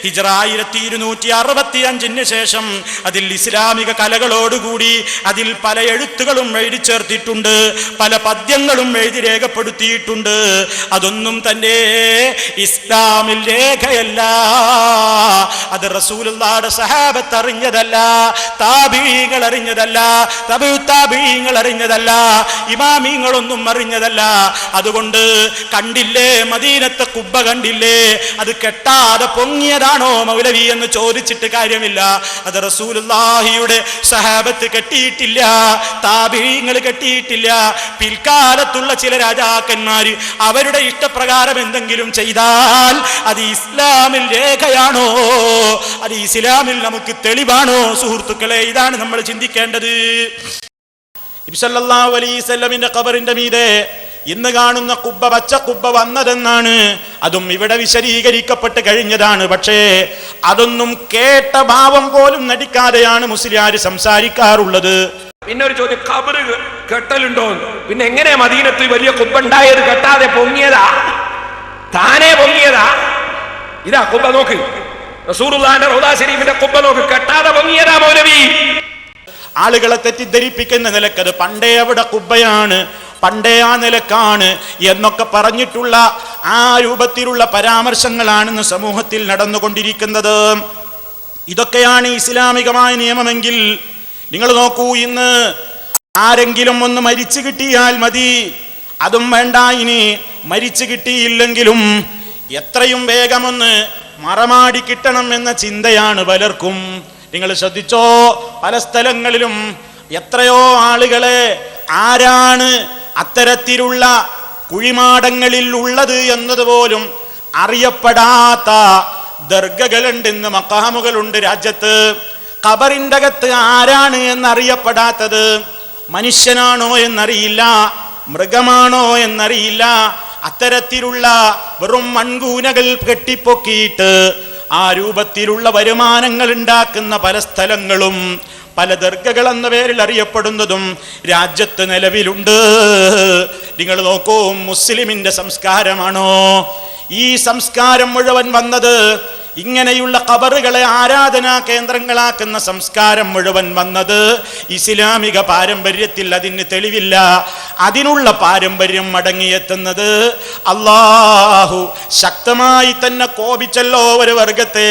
ഹിജ്റ 1265 ശേഷം അതിൽ ഇസ്ലാമിക കലകളോടുകൂടി അതിൽ പല എഴുത്തുകളും എഴുതി ചേർത്തിട്ടുണ്ട്, പല പദ്യങ്ങളും എഴുതി രേഖപ്പെടുത്തിയിട്ടുണ്ട്. അതൊന്നും തന്നെ ഇസ്ലാമിൽ രേഖയല്ല. അത് റസൂലുള്ളാഹിയുടെ സഹാബത്ത് അറിഞ്ഞതല്ല, താബീങ്ങൾ അറിഞ്ഞതല്ല, തബഉ താബീങ്ങൾ അറിഞ്ഞതല്ല, ഇമാമിങ്ങളൊന്നും അറിഞ്ഞതല്ല. അതുകൊണ്ട് കണ്ടില്ലേ മദീനത്തെ കുബ്ബ കണ്ടില്ലേ? അത് കെട്ടാതെ പൊങ്ങിയതാണോ മൗലവി എന്ന് ചോദിച്ചിട്ട് കാര്യമില്ല. അത് റസൂലുള്ളാഹിയുടെ സഹാബത്ത് കെട്ടിയിട്ടില്ല. താബീങ്ങൾ കെട്ടിയിട്ടില്ല. പിൽക്കാലത്തുള്ള ചില രാജാക്കന്മാര് അവരുടെ ഇഷ്ടപ്രകാരം എന്തെങ്കിലും ചെയ്താൽ അത് ഇസ്ലാമിൽ രേഖയാണോ, അത് ഇസ്ലാമിൽ നമുക്ക് തെളിവാണോ? സുഹൃത്തുക്കളെ, ഇതാണ് നമ്മൾ ചിന്തിക്കേണ്ടത്. നബി സല്ലല്ലാഹു അലൈഹി വസല്ലമിന്റെ ഖബറിന്റെ മീതെ ഇന്ന് കാണുന്ന കുബ്ബ, പച്ച കുബ്ബ വന്നതെന്നാണ്. അതും ഇവിടെ വിശദീകരിക്കപ്പെട്ട് കഴിഞ്ഞതാണ്. പക്ഷേ അതൊന്നും കേട്ട ഭാവം പോലും നടിക്കാതെയാണ് മുസ്ലിയാര് സംസാരിക്കാറുള്ളത്. പിന്നെ ഒരു ചോദ്യം, ഖബർ കെട്ടലുണ്ടോ? പിന്നെ എങ്ങനെ മദീനത്ത് വലിയ കുബ്ബ ഉണ്ടായത്? കെട്ടാതെ പൊങ്ങിയതാ, താനേ പൊങ്ങിയതാ. ഇതാ കുബ്ബ നോക്ക്, റസൂലുള്ളാഹിന്റെ റൗദ ശരീഫിന്റെ കുബ്ബ നോക്ക്, കെട്ടാതെ പൊങ്ങിയതാ മൗലവി. ആളുകളെ തെറ്റിദ്ധരിപ്പിക്കുന്ന നിലക്കത് പണ്ടേ അവിടെ കുബ്ബയാണ്, പണ്ടേ ആ നിലക്കാണ് എന്നൊക്കെ പറഞ്ഞിട്ടുള്ള ആ രൂപത്തിലുള്ള പരാമർശങ്ങളാണെന്ന് സമൂഹത്തിൽ നടന്നുകൊണ്ടിരിക്കുന്നത്. ഇതൊക്കെയാണ് ഇസ്ലാമികമായ നിയമമെങ്കിൽ നിങ്ങൾ നോക്കൂ, ഇന്ന് ആരെങ്കിലും ഒന്ന് മരിച്ചു കിട്ടിയാൽ മതി, അതും വേണ്ട, ഇനി മരിച്ചു കിട്ടിയില്ലെങ്കിലും എത്രയും വേഗമൊന്ന് മറമാടി കിട്ടണം എന്ന ചിന്തയാണ് പലർക്കും. നിങ്ങൾ ശ്രദ്ധിച്ചോ, പല സ്ഥലങ്ങളിലും എത്രയോ ആളുകളെ ആരാണ് അത്തരത്തിലുള്ള കുഴിമാടങ്ങളിൽ ഉള്ളത് എന്നതുപോലും അറിയപ്പെടാത്ത ദർഗകളുണ്ട്, ഇന്ന് മഖാമുകളുണ്ട് രാജ്യത്ത്. ഖബറിന്റെ അകത്ത് ആരാണ് എന്നറിയപ്പെടാത്തത്, മനുഷ്യനാണോ എന്നറിയില്ല, മൃഗമാണോ എന്നറിയില്ല, അത്തരത്തിലുള്ള വെറും മൺകൂനകൾ കെട്ടിപ്പൊക്കിയിട്ട് ആ രൂപത്തിലുള്ള വരുമാനങ്ങൾ ഉണ്ടാക്കുന്ന പല സ്ഥലങ്ങളും പല ദർഗകൾ എന്ന പേരിൽ അറിയപ്പെടുന്നതും രാജ്യത്ത് നിലവിലുണ്ട്. നിങ്ങൾ നോക്കൂ, മുസ്ലിമിന്റെ സംസ്കാരമാണോ ഈ സംസ്കാരം മുഴുവൻ വന്നത്? ഇങ്ങനെയുള്ള ഖബറുകളെ ആരാധനാ കേന്ദ്രങ്ങളാക്കുന്ന സംസ്കാരം മുഴുവൻ വന്നത് ഇസ്ലാമിക പാരമ്പര്യത്തിൽ. അതിന് തെളിവില്ല. അതിനുള്ള പാരമ്പര്യം മടങ്ങിയെത്തുന്നത് അല്ലാഹു ശക്തമായി തന്നെ കോപിച്ചല്ലോ ഒരു വർഗത്തെ,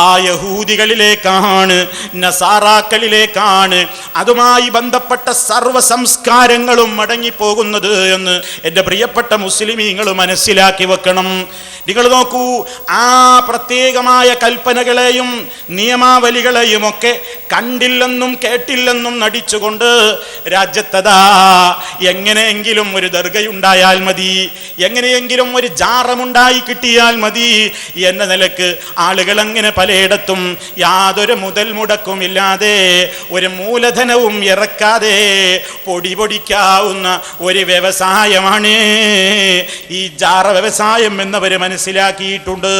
ആ യഹൂദികളിലേക്കാണ്, നസാറാക്കളിലേക്കാണ്. അതുമായി ബന്ധപ്പെട്ട സർവ്വ സംസ്കാരങ്ങളും മടങ്ങിപ്പോകുന്നത് എന്ന് എൻ്റെ പ്രിയപ്പെട്ട മുസ്ലിമീങ്ങൾ മനസ്സിലാക്കി വെക്കണം. നിങ്ങൾ നോക്കൂ, ആ പ്രത്യേകമായ കൽപ്പനകളെയും നിയമാവലികളെയും ഒക്കെ കണ്ടില്ലെന്നും കേട്ടില്ലെന്നും നടിച്ചുകൊണ്ട് രാജ്യത്തതാ എങ്ങനെയെങ്കിലും ഒരു ദർഗയുണ്ടായാൽ മതി, എങ്ങനെയെങ്കിലും ഒരു ജാറമുണ്ടായി കിട്ടിയാൽ മതി എന്ന നിലക്ക് ആളുകൾ അങ്ങനെ പലയിടത്തും യാതൊരു മുതൽ മുടക്കുമില്ലാതെ, ഒരു മൂലധനവും ഇറക്കാതെ പൊടിപൊടിക്കാവുന്ന ഒരു വ്യവസായമാണ് ഈ ജാറ വ്യവസായം എന്നവർ മനസ്സിലാക്കിയിട്ടുണ്ട്.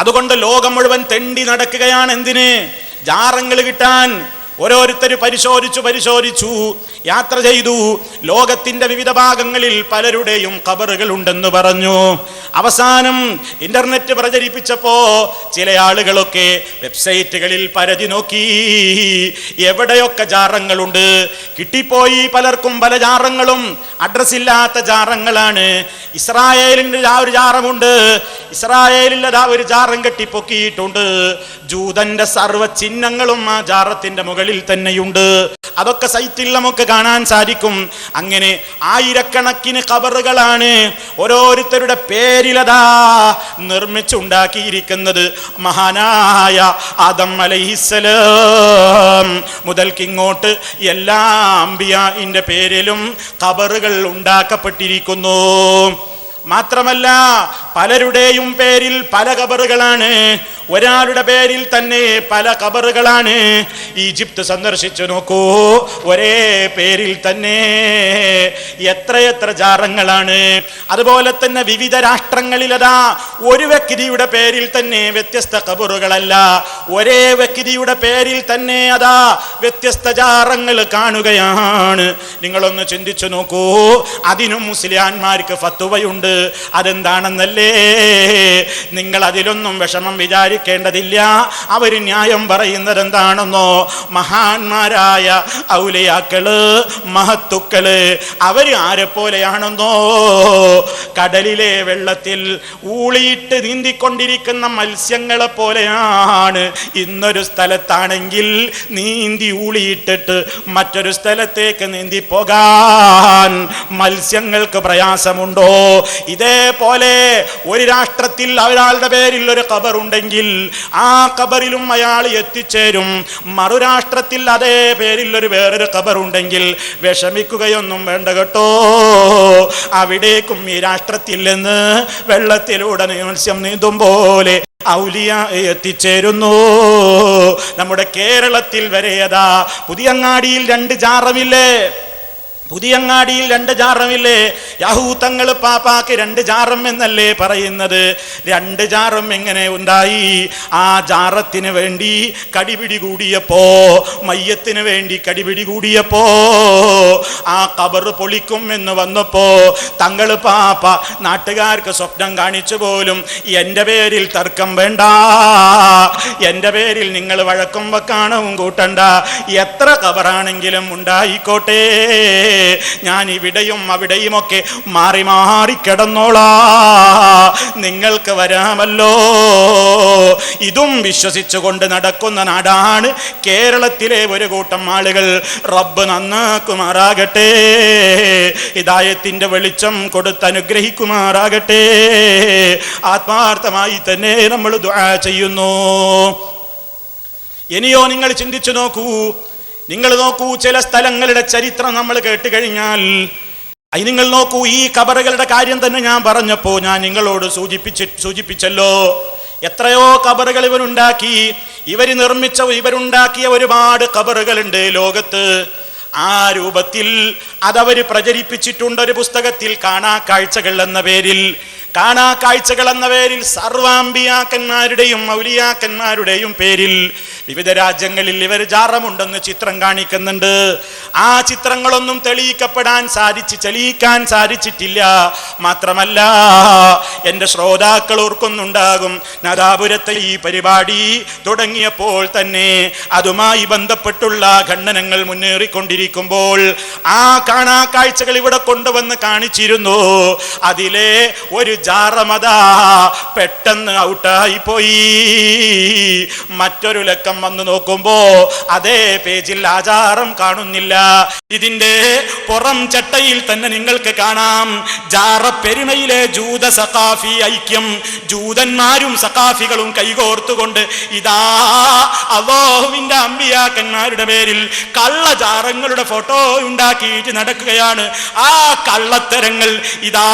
അതുകൊണ്ട് ലോകം മുഴുവൻ തെണ്ടി നടക്കുകയാണ്. എന്തിന്? ജാറങ്ങൾ കിട്ടാൻ. ഓരോരുത്തർ പരിശോധിച്ചു യാത്ര ചെയ്തു. ലോകത്തിന്റെ വിവിധ ഭാഗങ്ങളിൽ പലരുടെയും ഖബറുകൾ ഉണ്ടെന്ന് പറഞ്ഞു. അവസാനം ഇന്റർനെറ്റ് പ്രചരിപ്പിച്ചപ്പോ ചില ആളുകളൊക്കെ വെബ്സൈറ്റുകളിൽ പരതി നോക്കി, എവിടെയൊക്കെ ജാറങ്ങളുണ്ട്. കിട്ടിപ്പോയി പലർക്കും പല ജാറങ്ങളും അഡ്രസ്സില്ലാത്ത ജാറങ്ങളാണ്. ഇസ്രായേലിൻ്റെ ഒരു ജാറമുണ്ട്, ഇസ്രായേലിൽ ഒരു ജാറം കെട്ടിപ്പൊക്കിയിട്ടുണ്ട്. ജൂതന്റെ സർവ്വ ചിഹ്നങ്ങളും ആ ജാറത്തിന്റെ മുകളിൽ തന്നെയുണ്ട്. അതൊക്കെ സൈറ്റിൽ നമുക്ക് കാണാൻ സാധിക്കും. അങ്ങനെ ആയിരക്കണക്കിന് ഖബറുകളാണ് ഓരോരുത്തരുടെ പേരിലതാ നിർമ്മിച്ചുണ്ടാക്കിയിരിക്കുന്നത്. മഹാനായ ആദം അലൈഹിസ്സലാം മുതൽക്കിങ്ങോട്ട് എല്ലാ അംബിയാഇന്റെ പേരിലും ഖബറുകൾ ഉണ്ടാക്കപ്പെട്ടിരിക്കുന്നു. മാത്രമല്ല പലരുടെയും പേരിൽ പല ഖബറുകളാണ്, ഒരാളുടെ പേരിൽ തന്നെ പല ഖബറുകളാണ്. ഈജിപ്ത് സന്ദർശിച്ചു നോക്കൂ, ഒരേ പേരിൽ തന്നെ എത്രയെത്ര ജാറങ്ങളാണ്. അതുപോലെ തന്നെ വിവിധ രാഷ്ട്രങ്ങളിലതാ ഒരു വ്യക്തിയുടെ പേരിൽ തന്നെ വ്യത്യസ്ത ഖബറുകളല്ല, ഒരേ വ്യക്തിയുടെ പേരിൽ തന്നെ അതാ വ്യത്യസ്ത ജാറങ്ങൾ കാണുകയാണ്. നിങ്ങളൊന്ന് ചിന്തിച്ചു നോക്കൂ, അതിനും മുസ്ലിയാന്മാർക്ക് ഫത്വയുണ്ട്. അതെന്താണെന്നല്ലേ? നിങ്ങൾ അതിലൊന്നും വിഷമം വിചാരിക്കേണ്ടതില്ല. അവർ ന്യായം പറയുന്നത് എന്താണെന്നോ, മഹാന്മാരായ ഔലിയാക്കള്, മഹത്തുക്കള് അവർ ആരെ പോലെയാണെന്നോ, കടലിലെ വെള്ളത്തിൽ ഊളിയിട്ട് നീന്തിക്കൊണ്ടിരിക്കുന്ന മത്സ്യങ്ങളെ പോലെയാണ്. ഇന്നൊരു സ്ഥലത്താണെങ്കിൽ നീന്തി ഊളിയിട്ടിട്ട് മറ്റൊരു സ്ഥലത്തേക്ക് നീന്തി പോകാൻ മത്സ്യങ്ങൾക്ക് പ്രയാസമുണ്ടോ? ഇതേപോലെ ഒരു രാഷ്ട്രത്തിൽ ഒരാളുടെ പേരിൽ ഒരു ഖബറുണ്ടെങ്കിൽ ആ ഖബറിലും അയാൾ എത്തിച്ചേരും. മറുരാഷ്ട്രത്തിൽ അതേ പേരിൽ വേറൊരു ഖബറുണ്ടെങ്കിൽ വിഷമിക്കുകയൊന്നും വേണ്ട കേട്ടോ. അവിടേക്കും ഈ രാഷ്ട്രത്തിൽ നിന്ന് വെള്ളത്തിലൂടെ മത്സ്യം നീന്തും പോലെ ഔലിയ എത്തിച്ചേരുന്നു. നമ്മുടെ കേരളത്തിൽ വരെയതാ പുതിയങ്ങാടിയിൽ 2 ജാറമില്ലേ? പുതിയങ്ങാടിയിൽ 2 ജാറമില്ലേ? യഹൂദങ്ങൾ പാപ്പാക്ക് 2 ജാറം എന്നല്ലേ പറയുന്നത്? 2 ജാറം എങ്ങനെ ഉണ്ടായി? ആ ജാറത്തിന് വേണ്ടി കടിപിടി കൂടിയപ്പോ, മയ്യത്തിന് വേണ്ടി കടിപിടി കൂടിയപ്പോ, ആ ഖബർ പൊളിക്കും എന്ന് വന്നപ്പോ തങ്ങൾ പാപ്പ നാട്ടുകാർക്ക് സ്വപ്നം കാണിച്ചു പോലും, എൻ്റെ പേരിൽ തർക്കം വേണ്ട, എൻ്റെ പേരിൽ നിങ്ങൾ വഴക്കും വക്കാണവും കൂട്ടണ്ട, എത്ര ഖബറാണെങ്കിലും ഉണ്ടായിക്കോട്ടെ, ഞാൻ ഇവിടെയും അവിടെയുമൊക്കെ മാറി മാറി കിടന്നോളാ, നിങ്ങൾക്ക് വരാമല്ലോ. ഇതും വിശ്വസിച്ചുകൊണ്ട് നടക്കുന്ന നാടാണ് കേരളത്തിലെ ഒരു കൂട്ടം ആളുകൾ. റബ്ബ് നന്നാക്കുമാറാകട്ടെ, ഹിദായത്തിന്റെ വെളിച്ചം കൊടുത്ത് അനുഗ്രഹിക്കുമാറാകട്ടെ. ആത്മാർത്ഥമായി തന്നെ നമ്മൾ ദുആ ചെയ്യുന്നു. ഇനിയോ നിങ്ങൾ ചിന്തിച്ചു നോക്കൂ, നിങ്ങൾ നോക്കൂ, ചില സ്ഥലങ്ങളുടെ ചരിത്രം നമ്മൾ കേട്ട് കഴിഞ്ഞാൽ, നിങ്ങൾ നോക്കൂ, ഈ ഖബറുകളുടെ കാര്യം തന്നെ ഞാൻ പറഞ്ഞപ്പോ ഞാൻ നിങ്ങളോട് സൂചിപ്പിച്ചല്ലോ, എത്രയോ ഖബറുകൾ ഇവരുണ്ടാക്കി. ഇവരുണ്ടാക്കിയ ഒരുപാട് ഖബറുകളുണ്ട് ലോകത്ത്. ആ രൂപത്തിൽ അതവർ പ്രചരിപ്പിച്ചിട്ടുണ്ട് ഒരു പുസ്തകത്തിൽ, കാണാ കാഴ്ചകൾ എന്ന പേരിൽ. കാണാ കാഴ്ചകൾ എന്ന പേരിൽ സർവാംബിയാക്കന്മാരുടെയും ഔലിയാക്കന്മാരുടെയും പേരിൽ വിവിധ രാജ്യങ്ങളിൽ ഇവർ ജാറമുണ്ടെന്ന് ചിത്രം കാണിക്കുന്നുണ്ട്. ആ ചിത്രങ്ങളൊന്നും തെളിയിക്കാൻ സാധിച്ചിട്ടില്ല. മാത്രമല്ല, എൻ്റെ ശ്രോതാക്കൾ ഓർക്കുന്നുണ്ടാകും, നാദാപുരത്തെ ഈ പരിപാടി തുടങ്ങിയപ്പോൾ തന്നെ അതുമായി ബന്ധപ്പെട്ടുള്ള ഖണ്ഡനങ്ങൾ മുന്നേറിക്കൊണ്ടിരിക്കുമ്പോൾ ആ കാണാ കാഴ്ചകൾ ഇവിടെ കൊണ്ടുവന്ന് കാണിച്ചിരുന്നു. അതിലെ ഒരു ജാറമത പെട്ടെന്ന് ഔട്ടായി പോയി. മറ്റൊരു ലക്കം വന്ന് നോക്കുമ്പോ അതേ പേജിൽ ആചാരം കാണുന്നില്ല. ഇതിന്റെ പുറം ചട്ടയിൽ തന്നെ നിങ്ങൾക്ക് കാണാം, ജാറപ്പെരുമയിലെ ജൂത സഖാഫി ഐക്യം, ജൂതന്മാരും സഖാഫികളും കൈകോർത്തുകൊണ്ട് ഇതാ അല്ലാഹുവിന്റെ അമ്പിയാക്കന്മാരുടെ പേരിൽ കള്ളജാറങ്ങളുടെ ഫോട്ടോ ഉണ്ടാക്കിയിട്ട് നടക്കുകയാണ്. ആ കള്ളത്തരങ്ങൾ ഇതാ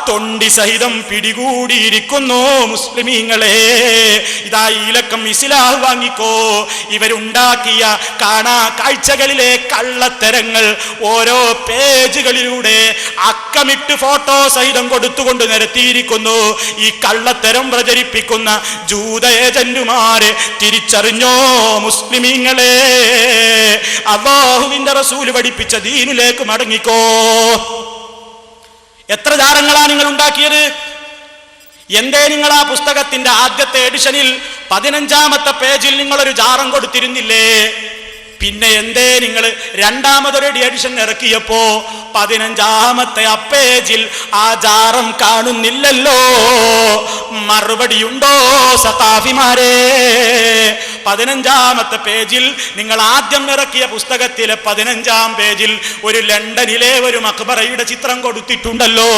തൊണ്ടി സഹിതം പിടികൂടിയിരിക്കുന്നു. മുസ്ലിമീങ്ങളെ, ഇതാ ഈ ലക്കം ഇസ്ലാഹ് വാങ്ങിക്കോ. ഇവരുണ്ടാക്കിയ കാണാ കാഴ്ചകളിലെ കള്ളത്തരങ്ങൾ ഓരോ പേജുകളിലൂടെ അക്കമിട്ട് ഫോട്ടോ സഹിതം കൊടുത്തുകൊണ്ട് നിരത്തിയിരിക്കുന്നു. ഈ കള്ളത്തരം പ്രചരിപ്പിക്കുന്ന ജൂത ഏജന്റുമാരെ തിരിച്ചറിഞ്ഞോ മുസ്ലിമീങ്ങളെ? അല്ലാഹുവിന്റെ റസൂല് പഠിപ്പിച്ച ദീനിലേക്ക് മടങ്ങിക്കോ. എത്ര ജാറങ്ങളാ നിങ്ങൾ ഉണ്ടാക്കിയത്? എന്തേ നിങ്ങൾ ആ പുസ്തകത്തിന്റെ ആദ്യത്തെ എഡിഷനിൽ 15ാമത്തെ പേജിൽ നിങ്ങളൊരു ജാറം കൊടുത്തിരുന്നില്ലേ? പിന്നെ എന്തേ നിങ്ങൾ രണ്ടാമതൊരു എഡിഷൻ ഇറക്കിയപ്പോ 15ാമത്തെ ആ പേജിൽ ആ ജാറം കാണുന്നില്ലല്ലോ? മറുപടിയുണ്ടോ സഖാഫിമാരെ? 15ാമത്തെ പേജിൽ നിങ്ങൾ ആദ്യം ഇറക്കിയ പുസ്തകത്തിലെ 15ാം പേജിൽ ഒരു ലണ്ടനിലെ ഒരു മഖ്ബറയുടെ ചിത്രം കൊടുത്തിട്ടുണ്ടല്ലോ.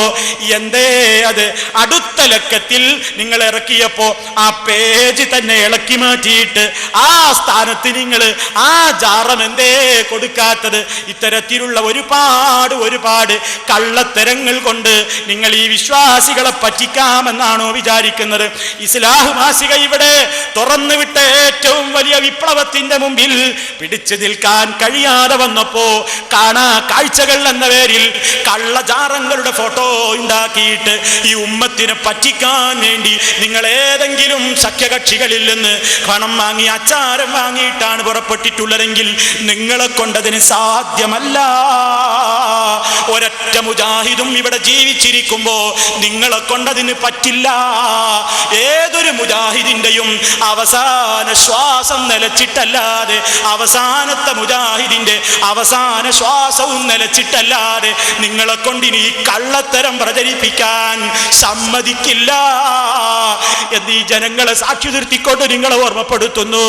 എന്തേ അത് അടുത്ത ലക്കത്തിൽ നിങ്ങൾ ഇറക്കിയപ്പോ ആ പേജ് തന്നെ ഇളക്കി മാറ്റിയിട്ട് ആ സ്ഥാനത്ത് നിങ്ങൾ ആ ജാറം എന്തേ കൊടുക്കാത്തത്? ഇത്തരത്തിലുള്ള ഒരുപാട് കള്ളത്തരങ്ങൾ കൊണ്ട് നിങ്ങൾ ഈ വിശ്വാസികളെ പറ്റിക്കാമെന്നാണോ വിചാരിക്കുന്നത്? ഇസ്ലാഹ് മാസിക ഇവിടെ തുറന്നുവിട്ട ഏറ്റവും വലിയ വിപ്ലവത്തിന്റെ മുമ്പിൽ പിടിച്ചു നിൽക്കാൻ കഴിയാതെ വന്നപ്പോ കാണാ കാഴ്ചകൾ എന്ന പേരിൽ കള്ളജാറങ്ങളുടെ ഫോട്ടോ ഉണ്ടാക്കിയിട്ട് ഈ ഉമ്മത്തിനെ പറ്റിക്കാൻ വേണ്ടി നിങ്ങൾ ഏതെങ്കിലും സഖ്യകക്ഷികളിൽ നിന്ന് പണം വാങ്ങി അച്ചാരം വാങ്ങിയിട്ടാണ് പുറപ്പെട്ടിട്ടുള്ളതെങ്കിൽ നിങ്ങളെ കൊണ്ടതിന് സാധ്യമല്ല. ഒരൊറ്റ മുജാഹിദും ഇവിടെ ജീവിച്ചിരിക്കുമ്പോ നിങ്ങളെ കൊണ്ടതിന് പറ്റില്ല. ഏതൊരു മുജാഹിദിന്റെയും അവസാന ശ്വാസം നിലച്ചിട്ടല്ലാതെ, അവസാനത്തെ മുജാഹിദിന്റെ അവസാന ശ്വാസവും നിലച്ചിട്ടല്ലാതെ നിങ്ങളെ കൊണ്ടിനി ഈ കള്ളത്തരം പ്രചരിപ്പിക്കാൻ സമ്മതിക്കില്ല എന്ന് ഈ ജനങ്ങളെ സാക്ഷി നിർത്തിക്കൊണ്ട് നിങ്ങളെ ഓർമ്മപ്പെടുത്തുന്നു.